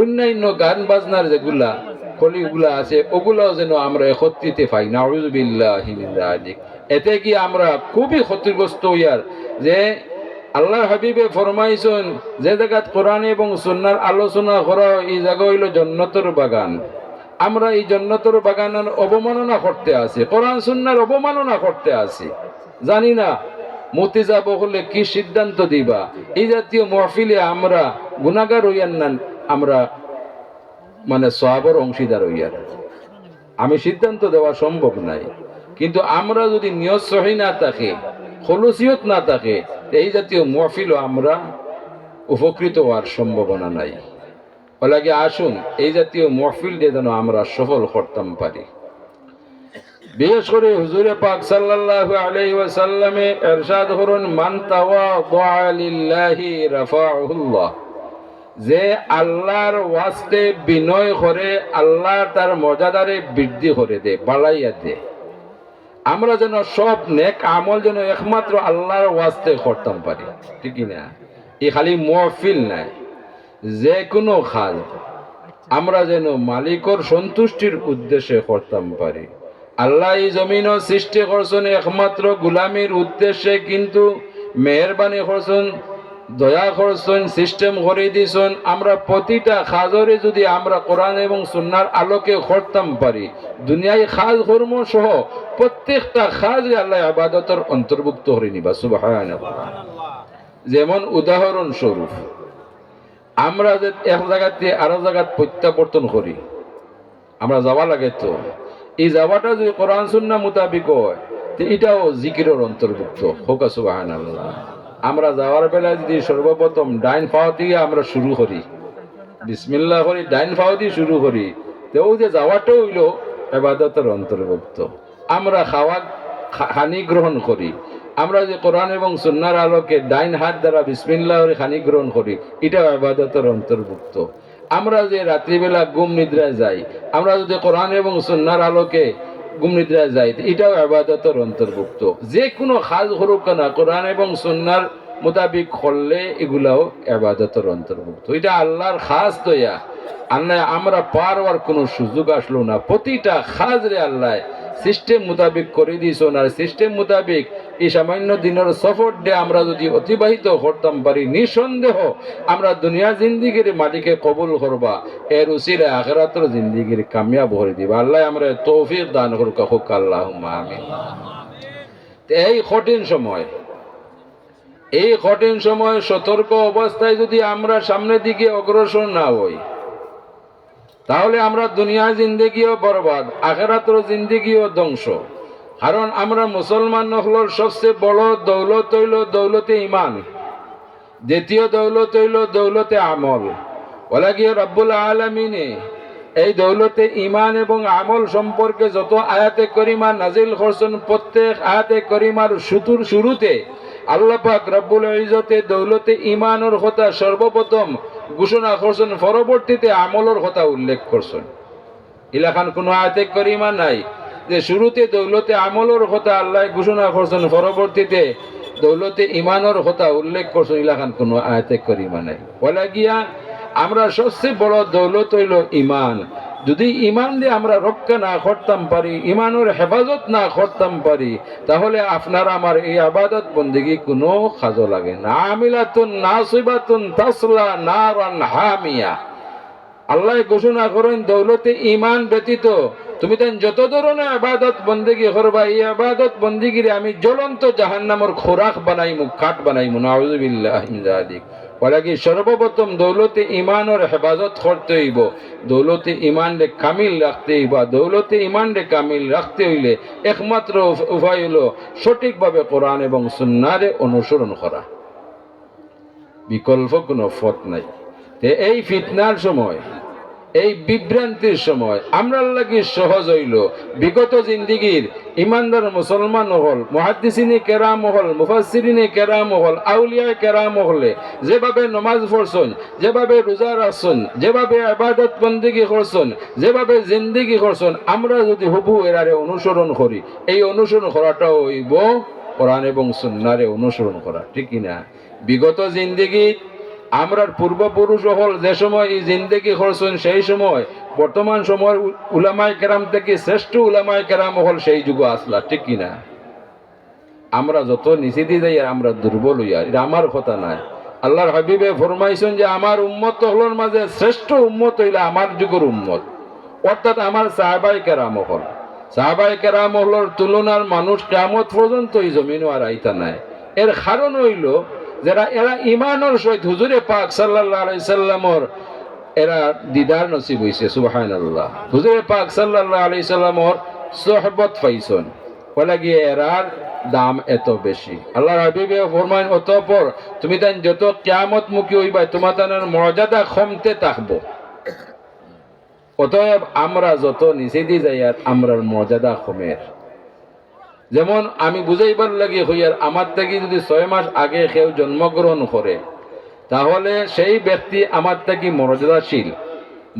অন্যান্য গান বাজনার যেগুলা কলিগুলা আছে ওগুলাও যেন আমরা একত্রিতে পাই। নাউযুবিল্লাহি মিন যালিক। এতে কি আমরা খুবই ক্ষতিগ্রস্ত হইয়ার, যে আল্লাহ হাবিবে ফরমাইছেন যে জায়গাত কোরআন এবং সুন্নাহর আলোচনা করা এই জায়গা হইল জান্নাতের বাগান। আমরা এই জান্নাতের বাগানের অবমাননা করতে আছি, কোরআন সুন্নাহর অবমাননা করতে আছি। জানি না মতি যাব হলে কি সিদ্ধান্ত দিবা। এই জাতীয় মহফিলে আমরা গুনাহগার হইয়ার না, আমরা মানে সওয়াবের অংশীদার হইয়ার। আমি সিদ্ধান্ত দেওয়া সম্ভব নাই, কিন্তু আমরা যদি নিয়ত সহি না থাকে, খলুসিয়ত না থাকে, এই জাতীয় মহফিলও আমরা উপকৃত হওয়ার সম্ভাবনা নাই। ওলাগে আসুন এই জাতীয় মহফিল দিয়ে যেন আমরা সফল করতাম পারি। বিশেষ করে হুজুরে পাক সাল্লাল্লাহু আলাইহি ওয়াসাল্লামে ইরশাদ করুন, মান তাওয়াদা লিল্লাহি রাফাহুল্লাহ। যে আল্লাহর ওয়াস্তে বিনয় করে, আল্লাহ তার মর্যাদারে বৃদ্ধি করে দে, বাড়াইয়া দে। আমরা যেন সব নেক আমল যেন একমাত্র আল্লাহর ওয়াস্তে করতাম পারি, ঠিকই না? এই খালি মহফিল নাই, যে কোনো কাজ আমরা যেন মালিকর সন্তুষ্টির উদ্দেশ্যে করতাম পারি। আল্লাহ এই জমিন সৃষ্টি করছেন একমাত্র গুলামির উদ্দেশ্যে, কিন্তু মেহরবানি করছেন, দয়া করছেন, সিস্টেম করে দিয়েছেন। আমরা প্রতিটা কাজরে যদি আমরা কোরআন এবং সুন্নাহর আলোকে করতাম পারি, দুনিয়ায় কাজ কর্ম সহ প্রত্যেকটা কাজে আল্লাহ ইবাদতের অন্তর্ভুক্ত করে নিবা। সুবহানাল্লাহ। যেমন উদাহরণ স্বরূপ, আমরা যে এক জায়গাতে আরো জায়গাত প্রত্যাবর্তন করি, আমরা যাওয়া লাগে, তো এই যাওয়াটা যদি কোরআন সুন্নাহ মোতাবিক হয়, তো এটাও জিকিরের অন্তর্ভুক্ত হোক। সুবহানাল্লাহ। আমরা যাওয়ার বেলায় যদি সর্বপ্রথম ডাইন পাও দিয়ে আমরা শুরু করি, বিসমিল্লাহ করি, ডাইন পাও দিয়ে শুরু করি, তো যে যাওয়াটাও হইল ইবাদতের অন্তর্ভুক্ত। আমরা খানি গ্রহণ করি, আমরা যে কোরআন এবং সুন্নাহর আলোকে ডাইন হাত দ্বারা বিসমিল্লাহর খানি গ্রহণ করি, এটাও ইবাদতের অন্তর্ভুক্ত। আমরা যে রাত্রিবেলা ঘুম নিদ্রায় যাই, আমরা যদি কোরআন এবং সুন্নাহর আলোকে ঘুম নিদ্রায় যাই, এটাও ইবাদতের অন্তর্ভুক্ত। যে কোনো কাজ করুক না কোরআন এবং সুন্নাহর মোতাবিক করলে এগুলাও ইবাদতের অন্তর্ভুক্ত। এটা আল্লাহর খাস দয়া। আল্লাহ আমরা পারবার কোনো সুযোগ আসলো না, প্রতিটা কাজ রে আল্লাহ সিস্টেম মোতাবিক করে দিয়েছেন। আর সিস্টেম মোতাবিক এই সামান্য দিনের সফর ডে আমরা যদি অতিবাহিত করতাম পারি, নিঃসন্দেহ আমরা দুনিয়া জিন্দিগির মাটিকে কবুল করবা, এর উসিলে আখিরাতের জিন্দিগির কামিয়াব করে দিবা। আল্লাহ আমরা তৌফিক দান করুক, হোক আল্লাহুম্মা আমিন। এই কঠিন সময় সতর্ক অবস্থায় যদি আমরা সামনের দিকে অগ্রসর না হই, তাহলে আমরা দুনিয়া জিন্দেগিও বরবাদ, আখিরাতের জিন্দেগিও ধ্বংস। কারণ আমরা মুসলমান হলোর সবচেয়ে বড় দৌলত হইল দৌলতে ইমান, দ্বিতীয় দৌলত হইল দৌলতে আমল। বলা গিয়ে রব্বুল আলামিনে এই দৌলতে ইমান এবং আমল সম্পর্কে যত আয়াতে করিমা নাজিল করছেন, প্রত্যেক আয়াতে করিমার শুরুতে আল্লাহ পাক রব্বুল ইজ্জতে দৌলতে ইমানের কথা সর্বপ্রথম ঘোষণা করছেন, পরবর্তীতে আমলের কথা উল্লেখ করছেন। ইলাখান কোনো আয়াতে করিমা নাই যে শুরুতে দৌলতে আমলের কথা আল্লাহ ঘোষণা করছেন, পরবর্তীতে দৌলতে ইমানের কথা উল্লেখ করছেন। ইলাখান কোনো আয়াতে করিমা নাই। বলা গিয়া আমরা সবচেয়ে বড় দৌলত হইল ইমান। যদি ইমান দিয়ে আমরা রক্ষা না করতাম পারি, ইমানের হেফাজত না করতাম পারি, তাহলে আপনার আমার এই আবাদত বন্দেগী কোনো কাজে লাগে না। আমিলাতুন নাসিবাতুন তাসলা নারান হামিয়া। আল্লাহ ঘোষণা করেন দৌলতে ইমান ব্যতীত তুমি তাই যত ধরনের আবাদত বন্দেগী করবা, এই আবাদত বন্দেগীরে আমি জ্বলন্ত জাহান্নামের খোরাক বানাইমু, কাঠ বানাইমু। নাউযুবিল্লাহি মিন যালিক। বলা কি সর্বপ্রথম দৌলতে ইমানের হেফাজত করতে হইব, দৌলতে ইমান রে কামিল রাখতে হইব। দৌলতে ইমান রে কামিল রাখতে হইলে একমাত্র উপায় হলো সঠিকভাবে কোরআন এবং সুন্নাহরে অনুসরণ করা, বিকল্প কোনো পথ নাই। এই ফিতনার সময়, এই বিভ্রান্তির সময় আমরা লাগি সহজ হইল বিগত জিন্দিগির ইমানদার মুসলমান হল, মুহাদ্দিসিনে কেরাম হল, মুফাসসিরিনে কেরাম হল, আউলিয়া কেরাম হলে যেভাবে নমাজ পড়ছেন, যেভাবে রোজা রাখছেন, যেভাবে ইবাদত বন্দেগী করছেন, যেভাবে জিন্দিগি করছেন, আমরা যদি হুবহু এরারে অনুসরণ করি, এই অনুসরণ করাটাও হইব কোরআন এবং সুন্নাহরে অনুসরণ করা, ঠিক কিনা? বিগত জিন্দিগি আমরার পূর্বপুরুষ হল যে সময় এই জিন্দেগি করছেন, সেই সময় বর্তমান সময়ের উলামায়ে কেরাম থেকে শ্রেষ্ঠ উলামায়ে কেরাম হল সেই যুগ আসলা, ঠিক কিনা? আমরা যত নিচে দিয়ে যাই আমরা দুর্বল হইয়া, এটা আমার কথা নাই। আল্লাহর হাবিবে ফরমাইছেন যে আমার উম্মত হলোর মাঝে শ্রেষ্ঠ উম্মত হইলে আমার যুগের উম্মত, অর্থাৎ আমার সাহাবায়ে কেরাম হল। সাহাবায়ে কেরাম হলর তুলনার মানুষ কিয়ামত পর্যন্ত এই জমিনও আর আইতা নাই। এর কারণ হইল যারা এরা ইমানের সহিত হুজুরে পাক সাল্লাল্লাহু আলাইহি সাল্লামর এরা দিদার নসিব হইছে। সুবহানাল্লাহ। হুজুরে পাক সাল্লাল্লাহু আলাইহি সাল্লামর সোহবত পাইছেন, বলা গিয়ে এরার দাম এত বেশি। আল্লাহর হাবিবে ফরমান, অতঃপর তুমি তাই যত কিয়ামত মুখী হইবা তোমার তার মর্যাদা কমতে থাকবো। অতএব আমরা যত নিচে দিয়ে যাই আর আমরার মর্যাদা কমের। যেমন আমি বুঝাইবার লাগি হইয়ার, আমার থেকে যদি 6 মাস আগে কেউ জন্মগ্রহণ করে, তাহলে সেই ব্যক্তি আমার থেকে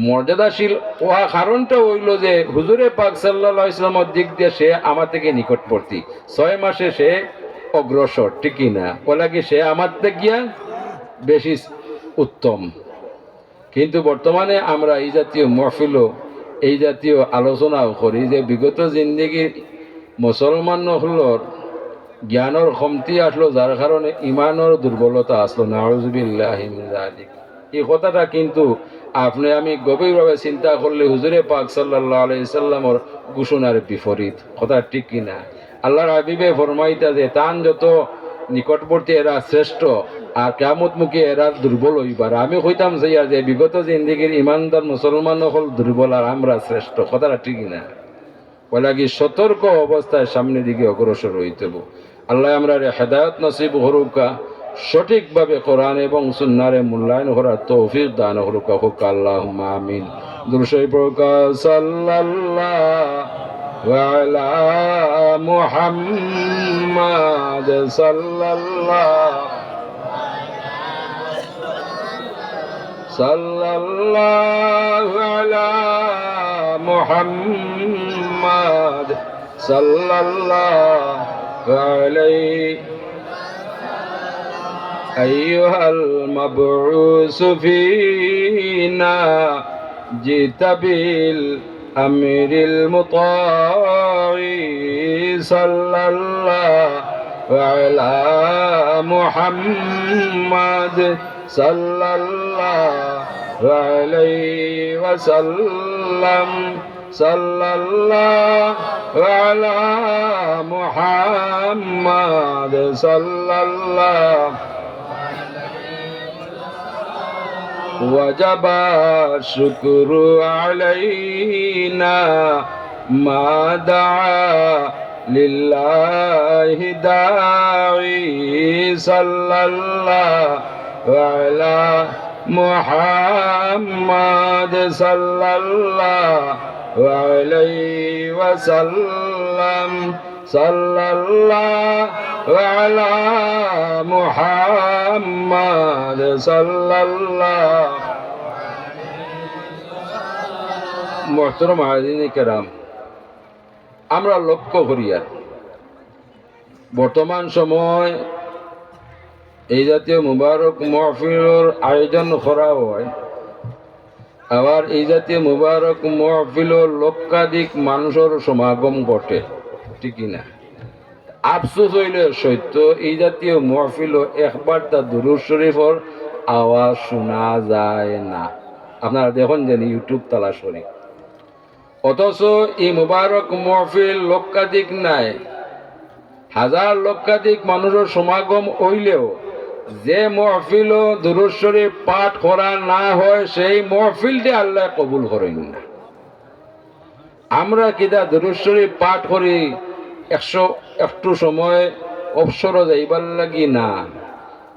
মর্যাদাশীল হওয়া কারণটা হইল যে হুজুরে পাক সাল্লাল্লাহু আলাইহি ওয়াসাল্লামের দিক দিয়ে সে আমার থেকে নিকটবর্তী, 6 মাসে সে অগ্রসর, ঠিক না? বলা কি সে আমার থেকে বেশি উত্তম। কিন্তু বর্তমানে আমরা এই জাতীয় মহফিল, এই জাতীয় আলোচনাও করি যে বিগত জিন্দেগির মুসলমান হলোর জ্ঞানের কমতি আসলো, যার কারণে ইমানের দুর্বলতা আসলো। নাউযুবিল্লাহি মিন যালিক। এই কথাটা কিন্তু আপনি আমি গভীরভাবে চিন্তা করলে হুজুরে পাক সাল্লাল্লাহু আলাইহি সাল্লামের ঘোষণার বিপরীত কথা, ঠিক কিনা? আল্লাহর হাবিবে ফরমাইতা যে তান যত নিকটবর্তী এরা শ্রেষ্ঠ আর কিয়ামতমুখী এরা দুর্বল হইবার। আমি কইতাম যে বিগত জিন্দেগির ইমানদার মুসলমান হল দুর্বল আর আমরা শ্রেষ্ঠ, কথাটা ঠিক না? বলা কি সতর্ক অবস্থায় সামনের দিকে অগ্রসর হইতে হবে। আল্লাহ আমরা হেদায়েত নসিব করুকা, সঠিকভাবে কোরআন এবং সুন্নাহরে মূল্যায়ন করার তৌফিক দান করুকা, হোক আল্লাহুম্মা আমিন। দুরূদ শরীফ পড়ুকা। সাল্লাল্লাহু وعلى محمد صلى الله على محمد صلى الله عليه أيها المبعوث فينا جئت بالأمر المطاع صلى الله على محمد صلى الله عليه وسلم صلى الله على محمد صلى الله وجب الشكر علينا ما دعا لله داعي صلى الله على محمد صلى الله عليه وسلم صلى الله على محمد صلى الله محترم হাজিরিন কেরাম, আমরা লক্ষ্য করি আর বর্তমান সময় এই জাতীয় মুবারক মাহফিলের আয়োজন করা হয়, আবার এই জাতীয় মুবারক মাহফিলের লক্ষাধিক মানুষের সমাগম ঘটে, ঠিক না? আফসোস হইলে সত্য, এই জাতীয় মাহফিল একবার তার দুরূদ শরীফের আওয়াজ শোনা যায় না। আপনারা দেখুন যেন ইউটিউব তালাশ করি, অথচ এই মুবারক মাহফিল লক্ষাধিক নাই, হাজার লক্ষাধিক মানুষের সমাগম হইলেও যে মহফিল দুরূদ শরীফ পাঠ করা না হয় সেই মহফিলটি আল্লাহ কবুল করেন না। আমরা কিদা দুরূদ শরীফ পাঠ করি একটু সময় অবসর যাইবার লাগি না।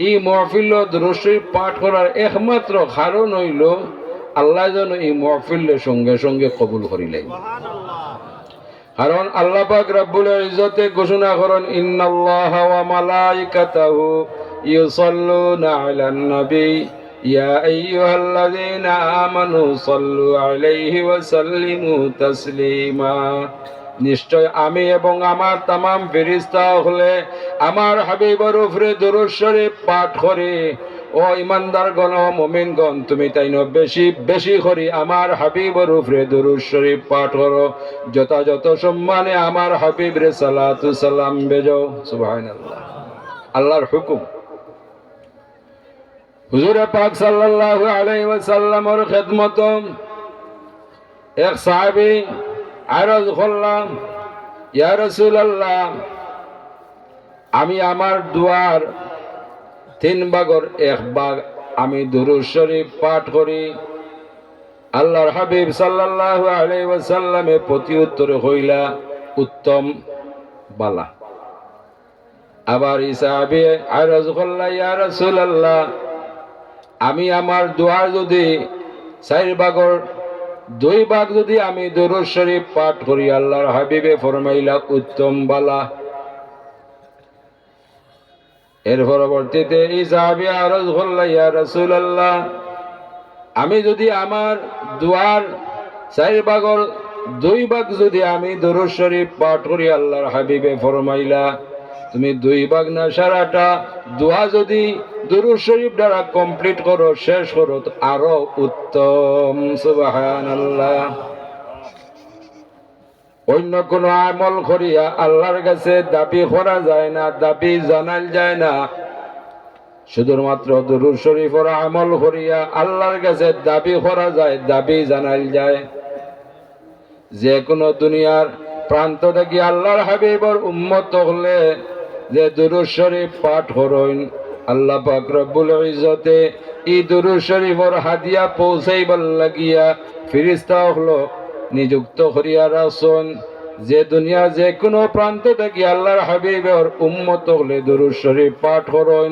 এই মহফিল দুরূদ শরীফ পাঠ করার একমাত্র কারণ হইল আল্লাহ যেন এই মহফিলের সঙ্গে সঙ্গে কবুল করিলেন। কারণ আল্লাহ পাক রব্বুল ইজ্জতে ঘোষণা করেন, ইন্নাল্লাহা ওয়া মালাইকাতাহু ইউসাল্লুনা আলান নবী ইয়া আইয়ুহাল্লাযীনা আমানু সাল্লু আলাইহি ওয়া সাল্লিমু তাসলিমা। নিশ্চয় আমি এবং আমার তামাম ফেরেশতা হলে আমার হাবিবের উপরে দুরূদ শরীফ পাঠ করি। ও ইমানদারগণ, মুমিনগণ, তুমি তাই বেশি বেশি করি আমার হাবিবের উপরে দুরূদ শরীফ পাঠ করো, যথাযথ সম্মানে আমার হাবিবরে সালাতু সালাম বেজো। সুবহানাল্লাহ, আল্লাহর হুকুম। হুজুর পাক সাল্লাল্লাহু আলাইহি ওয়াসাল্লামের খিদমত এক সাহাবী আরজ করলাম, ইয়া রাসূলুল্লাহ, আমি আমার দুয়ার 3 ভাগের 1 ভাগ আমি দুরূদ শরীফ পাঠ করি। আল্লাহর হাবিব সাল্লাল্লাহু আলাইহি ওয়াসাল্লামে প্রতি উত্তরে হইলা উত্তম বালা। আবার সাহাবী আরজ করলা, ইয়া রাসূলুল্লাহ, আমি আমার দুয়ার যদি 4 ভাগের 2 ভাগ যদি আমি দুরূদ শরীফ পাঠ করি, আল্লাহর হাবিবে ফরমাইলা উত্তম বালা। এর পরবর্তীতে এই সাহাবী আরজ করলা, ইয়া রাসূলুল্লাহ, আমি যদি আমার দুয়ার 4 ভাগের 2 ভাগ যদি আমি দুরূদ শরীফ পাঠ করি, আল্লাহর হাবিবে ফরমাইলা তুমি 2 ভাগ না সারাটা দোয়া যদি দুরূদ শরীফ দ্বারা কমপ্লিট করো, শেষ করো, তো আরো উত্তম। সুবহানাল্লাহ। অন্য কোনো আমল করিয়া আল্লাহর কাছে দাবি করা যায় না, দাবি জানাল যায় না। শুধুমাত্র দুরূদ শরীফের আমল করিয়া আল্লাহর কাছে দাবি করা যায়, দাবি জানাল যায়। যে কোনো দুনিয়ার প্রান্ত থেকে আল্লাহর হাবিবের উম্মত হলে যে দুরূদ শরীফ পাঠ করেন, আল্লাহ পাক রব্বুল ইজ্জতে এই দুরূদ শরীফের হাদিয়া পৌঁছাইবার লাগিয়া ফেরেশতা হলো নিযুক্ত করিয়া রাখছেন। যে দুনিয়া যে কোনো প্রান্ত থেকে আল্লাহর হাবিবের উম্মত হলে দুরূদ শরীফ পাঠ করেন,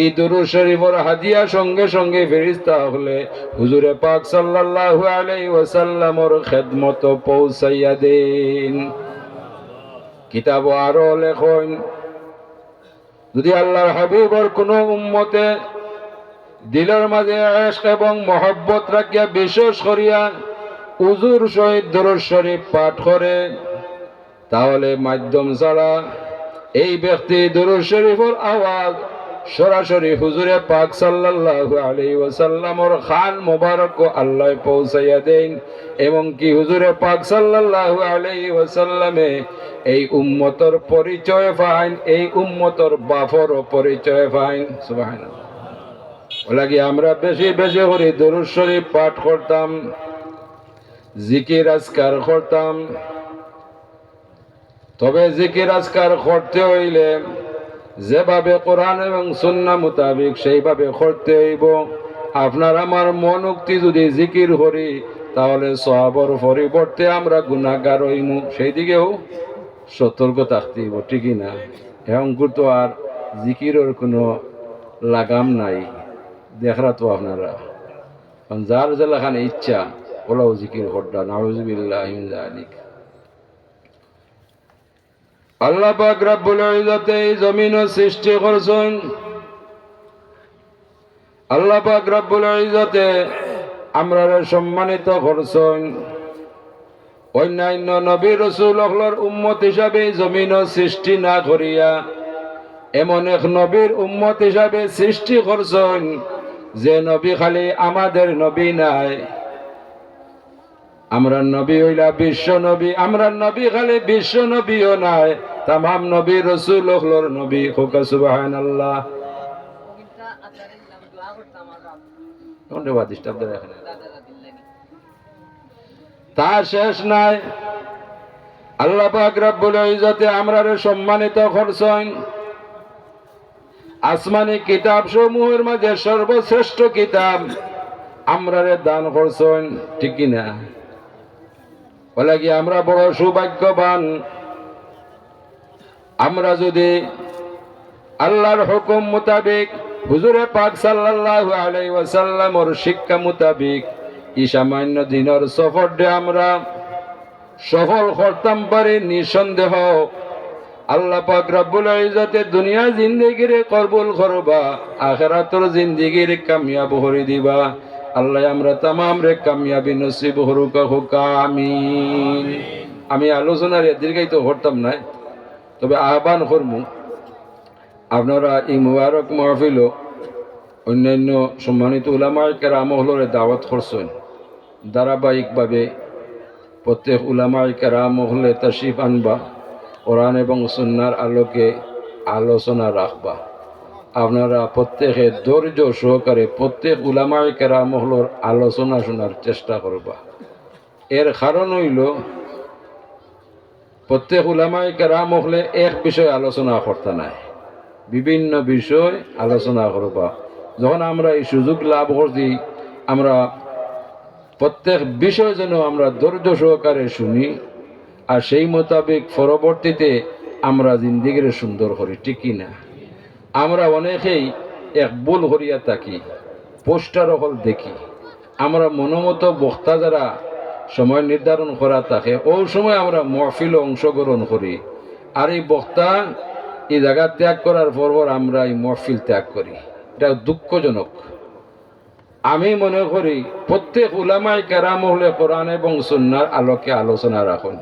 এই দুরূদ শরীফের হাদিয়া সঙ্গে সঙ্গে ফেরেশতা হলে হুজুরে পাক সাল্লাল্লাহু আলাইহি ওয়াসাল্লামের খিদমত পৌঁছাইয়া দেন। কিতাব আরো লেখন যদি আল্লাহর হাবিবর কোনো উম্মতে দিলের মাঝে ইশক এবং মহব্বত রাখিয়া বিশেষ করিয়া উজুর সহিত দরুদ শরীফ পাঠ করে, তাহলে মাধ্যম ছাড়া এই ব্যক্তি দরুদ শরীফের আওয়াজ সরাসরি হুজুরে পাক সাল্লাল্লাহু আলাইহি ওয়াসাল্লামর খান মোবারক আল্লাহ পৌঁছাইয়া দেন, এবং কি হুজুরে পাক সাল্লাল্লাহু আলাইহি ওয়াসাল্লামে এই উম্মতর পরিচয় পাইন, এই উম্মতর বাফর পরিচয় পাইন। সুবহানাল্লাহ। ওলাগি আমরা বেশি বেশি করে দরুদ শরীফ পাঠ করতাম, জিকির আজকার করতাম। তবে জিকির আজকার করতে হইলে যেভাবে কোরআন এবং সুন্নাহ মোতাবেক সেইভাবে করতে হইব। আপনার আমার মন উক্তি যদি জিকির করি, তাহলে সওয়াবের পরিবর্তে আমরা গুনাহগার হইমু, সেই দিকেও সতর্ক থাকতে হইব, ঠিকই না? এখন তো আর জিকিরের কোনো লাগাম নাই, দেখরা তো আপনারা। যার যেখানে ইচ্ছা ওলাও জিকির করডা। নাউযুবিল্লাহি মিন যালিক। আল্লাহ পাক রব্বুল ইজ্জত এই জমিন সৃষ্টি করেছেন। আল্লাহ পাক রব্বুল ইজ্জতে আমরারে সম্মানিত করেছেন। অন্যান্য নবী রাসূলুল্লাহর উম্মত হিসাবে জমিন সৃষ্টি না করিয়া এমন এক নবীর উম্মত হিসাবে সৃষ্টি করেছেন, যে নবী খালি আমাদের নবী নাই, আমরা নবী হইলা বিশ্ব নবী। আমরা নবী খালি বিশ্ব নবীও নাই, তামাম নবী রাসূলুল্লাহর নবী। হোক সুবহানাল্লাহ। তা শেষ নাই, আল্লাহ পাক রব্বুল ইজ্জতে আমরারে সম্মানিত করছেন। আসমানি কিতাব সমূহের মাঝে সর্বশ্রেষ্ঠ কিতাব আমরারে দান করছেন, ঠিক কি না? বলে কি আমরা বড় সৌভাগ্যবান। আমরা যদি আল্লাহর হুকুম মোতাবেক হুজুরে পাক সাল্লাল্লাহু আলাইহি ওয়াসাল্লামর শিক্ষা মোতাবেক এই সামান্য দিনের সফরে আমরা সফল করতাম পারি, নিঃসন্দেহ আল্লাহ পাক রব্বুল ইজ্জতে দুনিয়া জিন্দেগিরে কবুল করবা, আখিরাতের জিন্দেগির কামিয়াব করে দিবা। আল্লাহ আমরা তামাম রে কামিয়াবি নসিব হরুকা হুকা আমিন। আমি আলোচনার দীর্ঘায়িত করতাম না, তবে আহ্বান করমু আপনারা এই মুবারক মাহফিল অন্যান্য সম্মানিত উলামায়ে কেরাম হলরে দাওয়াত করছেন। ধারাবাহিকভাবে প্রত্যেক উলামায়ে কেরাম হলে তাশরিফ আনবা, কোরআন এবং সুন্নাহর আলোকে আলোচনা রাখবা। আপনারা প্রত্যেকে ধৈর্য সহকারে প্রত্যেক উলামায়ে কেরাম হলর আলোচনা শোনার চেষ্টা করবা। এর কারণ হইল প্রত্যেক উলামায়ে কেরাম হলে এক বিষয় আলোচনা করতে নাই, বিভিন্ন বিষয় আলোচনা করবা। যখন আমরা এই সুযোগ লাভ করছি, আমরা প্রত্যেক বিষয় যেন আমরা ধৈর্য সহকারে শুনি, আর সেই মোতাবেক পরবর্তীতে আমরা জিন্দিগিরে সুন্দর করি, ঠিক কি না? আমরা অনেকেই এক ভুল করিয়া থাকি, পোস্টার হল দেখি, আমরা মনোমতো বক্তা যারা সময় নির্ধারণ করা থাকে ওই সময় আমরা মাহফিলে অংশগ্রহণ করি, আর এই বক্তা এই জায়গা ত্যাগ করার পর আমরা এই মাহফিল ত্যাগ করি। এটা দুঃখজনক। আমি মনে করি প্রত্যেক উলামায়ে কেরাম হলে কোরআন এবং সুন্নাহর আলোকে আলোচনা রাখুন।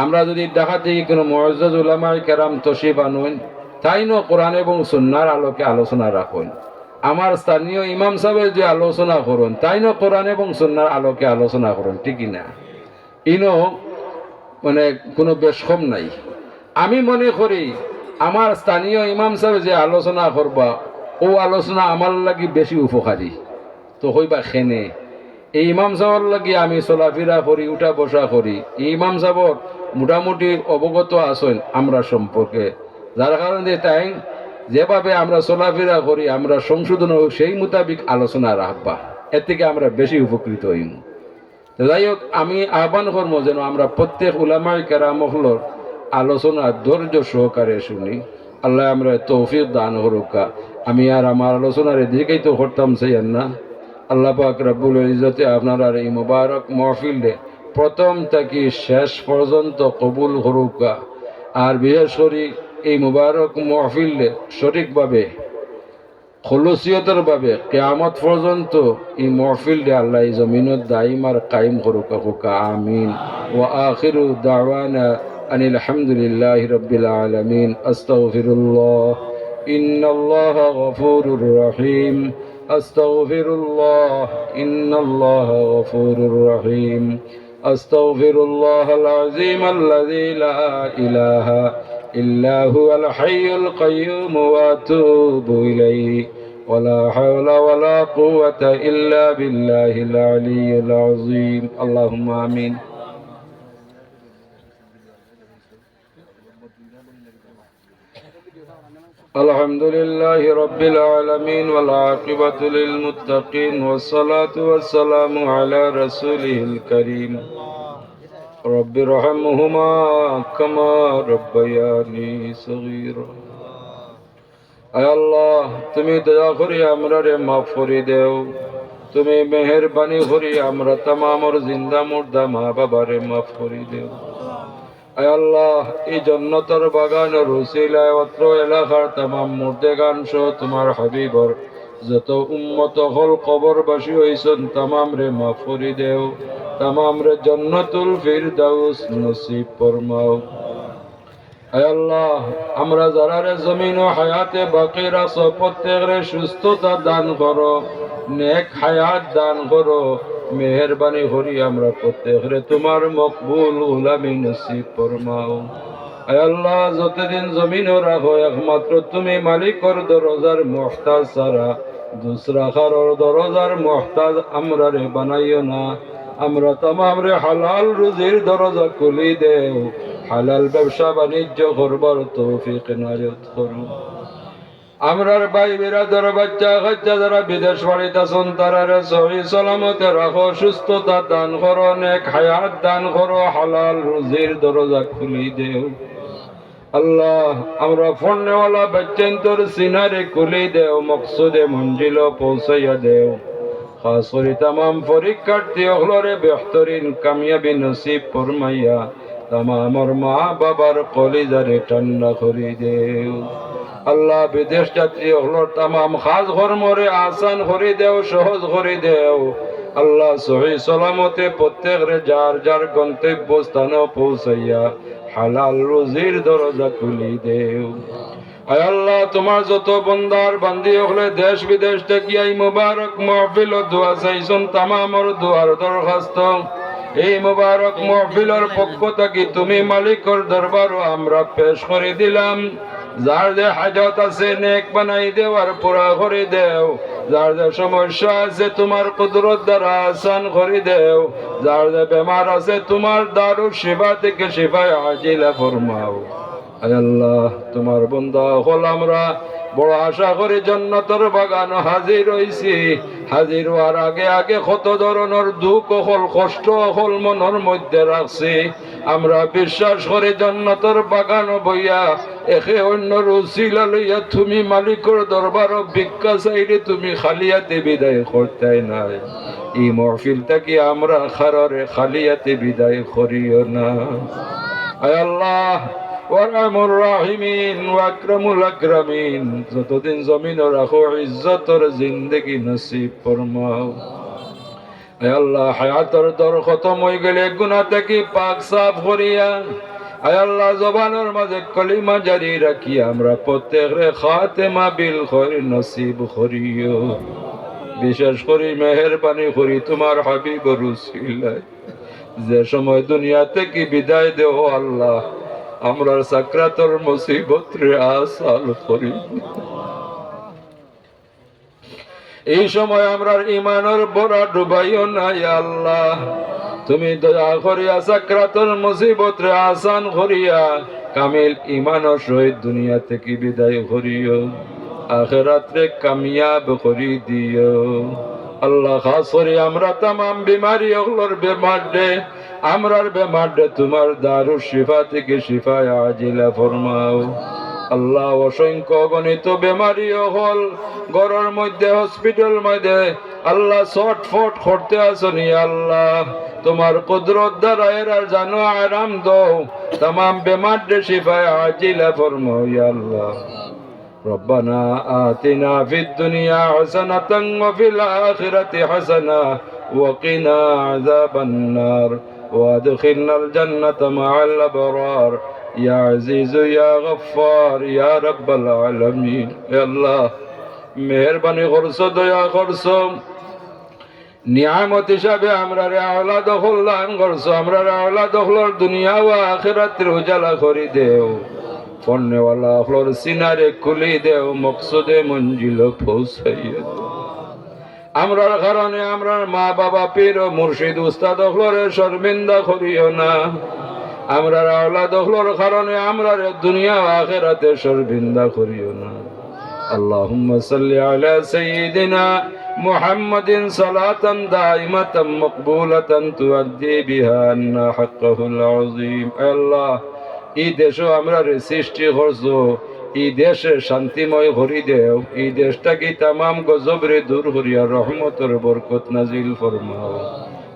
আমরা যদি দেখা দেখি কোনো মুআজ্জাজ উলামায়ে কেরাম তশরিফ আনুন, তাই না কোরআন এবং সুন্নাহর আলোকে আলোচনা রাখুন। আমার স্থানীয় ইমাম সাহেব যে আলোচনা করুন, তাই না কোরআন এবং সুন্নাহর আলোকে আলোচনা করুন, ঠিকই না? ইনো মানে কোনো বেশকম নাই। আমি মনে করি আমার স্থানীয় ইমাম সাহেব যে আলোচনা করবা, ও আলোচনা আমার লাগি বেশি উপকারী। তো হইবা খেনে এই ইমাম সাহেবের লাগি আমি চলাফেরা করি, উঠা বসা করি, এই ইমাম সাহেবর মোটামুটি অবগত আছেন আমরা সম্পর্কে, যার কারণে তাই যেভাবে আমরা চলাফেরা করি আমরা সংশোধন সেই মোতাবিক আলোচনা রাখবা, এর থেকে আমরা বেশি উপকৃত হইম। যাই হোক, আমি আহ্বান করবো যেন আমরা প্রত্যেক উলামায়ে কেরাম হলর আলোচনা ধৈর্য সহকারে শুনি। আল্লাহ আমরা তৌফিক দান করুকা। আমি আর আমার আলোচনার দীর্ঘায়িত করতাম চাই না। আল্লাহ পাক রব্বুল ইজ্জতে আপনারা এই মুবারক মাহফিলে প্রথম থেকে শেষ পর্যন্ত কবুল করুকা। আর বিশেষ করে এই মুবারক মাহফিলে সঠিকভাবে খলুসিয়তের ভাবে কিয়ামত পর্যন্ত এই মাহফিলটা আল্লাহ এই জমিনত দাইম আর কায়েম করুকা হোকা আমিন। ওয়া আখিরু দাওয়ানা আনিল হামদুলিল্লাহি রাব্বিল আলামিন। আস্তাগফিরুল্লাহ ইন্নাল্লাহা গফুরুর রহিম। আস্তাগফিরুল্লাহ ইন্নাল্লাহা গফুরুর রহিম। আস্তাগফিরুল্লাহাল আযীম আল্লাযী লা ইলাহা ইল্লা হুয়াল হাইয়ুল কাইয়্যুম ওয়া আতুবু ইলাইহি ওয়া লা হাওলা ওয়া লা কুওয়াতা ইল্লা বিল্লাহিল আলিয়্যিল আযীম। আল্লাহুম্মা আমিন। আলহামদুলিল্লাহি রাব্বিল আলামিন ওয়াল আকিবাতু লিল মুত্তাকিন ওয়াস সালাতু ওয়াস সালামু আলা রাসূলিল কারীম রব্বিরহামহুমা কামা রাব্বায়ানি সগীরা। আয় আল্লাহ, তুমি দয়া করে আমরারে মাফ করে দেও। তুমি মেহেরবানি করে আমরা তামামর জিন্দা মুর্দা মা বাবারে মাফ করে দেও। আয় আল্লাহ, এই জান্নাতের বাগানের উসিলায় অত্র এলাকার তামাম মুর্দেগান সহ তোমার হাবিবর যত উম্মত হল কবরবাসী হইছেন তামাম রে মাফ করে দেও। তামাম রে জান্নাতুল ফিরদাউস নসিব ফরমাও। আয় আল্লাহ, আমরা যারা রে জমিন ও হায়াতে বাকি রাখো প্রত্যেকরে সুস্থতা দান করো, নেক হায়াত দান করো। মেহেরবানি করি আমরা প্রত্যেকরে তোমার মকবুল গোলামি নসিব ফরমাও। আয় আল্লাহ, যতদিন জমিনও রাখো একমাত্র তুমি মালিকর দরজার মুহতাজ ছাড়া দুসরা কারোর দরজার মুহতাজ আমরা রে বানাইও না। আমরা তামাম রে হালাল রুজির দরজা খুলি দেও। হালাল ব্যবসা বাণিজ্য করবার তৌফিক নায়ত করো। আমরার ভাই বিরাদর বাচ্চা কাচ্চা যারা বিদেশ বাড়িতে আছেন তারা সহি সালামতে রাখো, সুস্থতা দান করো, নেক হায়াত দান করো, হালাল রুজির দরজা খুলি দেও। আল্লাহ, আমরা ফোনওয়ালা বাচ্চান্তর সিনারে খুলি দেও, মকসুদে মঞ্জিল পৌঁছাইয়া দেও। খাস করে তামাম পরীক্ষার্থী হলরে বেহতরিন কামিয়াবি নসিব ফরমাইয়া তামামর মা বাবার কলিজারে ঠান্ডা করে দেও। আল্লাহ, বিদেশ যাত্রী হলর তামাম খাস কর্মরে আসান করে দেও, সহজ করে দেও। আল্লাহ, সহি সালামতে প্রত্যেকরে যার যার গন্তব্য স্থানে পৌঁছাইয়া হালাল রুজির দরজা খুলি দেও। আয় আল্লাহ, তোমার যত বন্দার বান্দি হলে দেশ বিদেশ থেকে এই মুবারক মাহফিল দোয়া চাইছন তামামর দোয়ার দরখাস্ত এই মুবারক মাহফিলের পক্ষ থেকে তুমি মালিকর দরবারও আমরা পেশ করে দিলাম। যার যে হাজত আছে নেক বানাই দেও আর পুরা করে দেও। যার যে সমস্যা আছে তোমার কুদরত দ্বারা আসান করে দেও। যার যে বেমার আছে তোমার দারু শিফা থেকে শিফায় আজিলা ফরমাও। আয় আল্লাহ, তোমার বান্দা হল আমরা বড় আশা করি জান্নাতের বাগান হাজির হইছি। হাজির হওয়ার আগে আগে কত ধরনের দুঃখ হল কষ্ট হল মনের মধ্যে রাখছি। আমরা বিশ্বাস করি জান্নাতের বাগান বইয়া একে অন্যর উসিলা লইয়া তুমি মালিকর দরবার ভিক্ষা চাইলে তুমি খালিয়াতে বিদায় করতে নাই। এই মহফিলটা কি আমরা খারারে খালিয়াতে বিদায় করিও না। আয় আল্লাহ, ওয়ারহামুর রাহিমিন ওয়াকরামুল আকরামিন, যতদিন জমিন রাখো ইজ্জতর জিন্দেগি নসিব ফরমাও। আয় আল্লাহ, হায়াতর দর খতম হয়ে গেলে গুনাহ থেকে পাক সাফ করিয়া আয় আল্লাহ জবানের মাঝে কলিমা জারি রাখি আমরা প্রত্যেকরে খাতেমা বিল খৈর নসিব করিও। বিশেষ করে মেহেরবানি করি তোমার হাবিবর উসিলায় যে সময় দুনিয়া থেকে বিদায় দেও আল্লাহ, আমরা সাকরাতর মুসিবত রে আসাল করি। এই সময় আমরা ইমানের বড়া ডুবাইও না আল্লাহ। তুমি দয়া করিয়া সাকরাতর মুসিবত রে আসান করিয়া কামিল ইমানের সহিত দুনিয়া থেকে বিদায় করিও। আখিরাত রে কামিয়াব করি দিও আল্লাহ। খাস করে আমরা তামাম বিমারি ওগুলোর বেমার দে, আমরার বেমার দে তোমার দারু শিফা থেকে শিফায় আজিলা ফরমাও। আল্লাহ অসংখ্য গণিত বেমারি হল ঘরের মধ্যে হসপিটাল মধ্যে আল্লাহ ছটফট করতে আসনি আল্লাহ তোমার কুদরত দ্বারা এরা জানো আরাম দাও तमाम বেমার দে শিফা আজিলা ফরমাও ইয়া আল্লাহ ربنا آتنا في الدنيا حسنة وفي الآخرة حسنة وقنا عذاب النار وادخلنا الجنة مع الأبرار يا عزيز يا غفار يا رب العالمين يا الله মেহেরবানি করছো দয়া করছো নিয়ামত হিসাবে আমরা আওলাদ দান করছো আমরা আওলাদ হলর দুনিয়া ও আখিরাতের উজালা করে দেও পড়নেওয়ালা হলর সিনারে খুলি দেও মকসুদে মঞ্জিল পৌঁছাইয়া আমরার কারণে আমরার মা বাবা পীর ও মুর্শিদ উস্তাদ হলরে শর্মিন্দা করিও না আমরার আওলাদ হলর কারণে আমরার দুনিয়া ও আখিরাতে শর্মিন্দা করিও না اللهم صل على سيدنا محمد صلاة دائمة مقبولة تؤدي بها عنا حقه العظيم الله এই দেশও আমরা সৃষ্টি করছো এই দেশে শান্তিময় করি দেও এই দেশটাকে তামাম গজবরে দূর করিয়া রহমতের বরকত নাজিল ফরমাও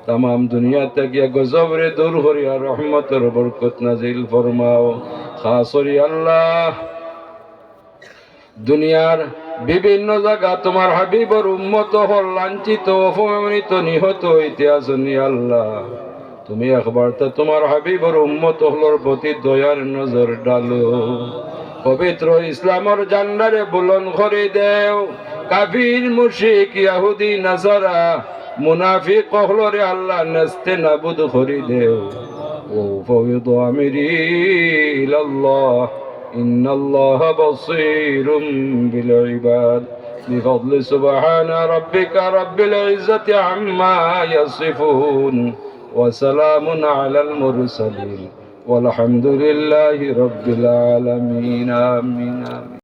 তামাম দুনিয়া থেকে গজবরে দূর করিয়া রহমতের বরকত নাজিল ফরমাও খাস করি আল্লাহ দুনিয়ার বিভিন্ন জায়গা তোমার হাবিবর উম্মত হল লাঞ্ছিত অপমানিত নিহত হইতে আসনি আল্লাহ তুমি একবার তো তোমার হাবিবর উম্মত হলর প্রতি দয়ার নজর ডালো পবিত্র ইসলামর জান্নারে বুলন্দ করে দেও কাফির মুশরিক ইহুদি নাসারা মুনাফিক হলরে আল্লাহ নাস্তে নাবুদ করে দেও ও ফাওয়িদ আমরি ইলাল্লাহ إن الله بصير بالعباد بفضل سبحان ربك رب العزة عما يصفون وسلام على المرسلين والحمد لله رب العالمين آمين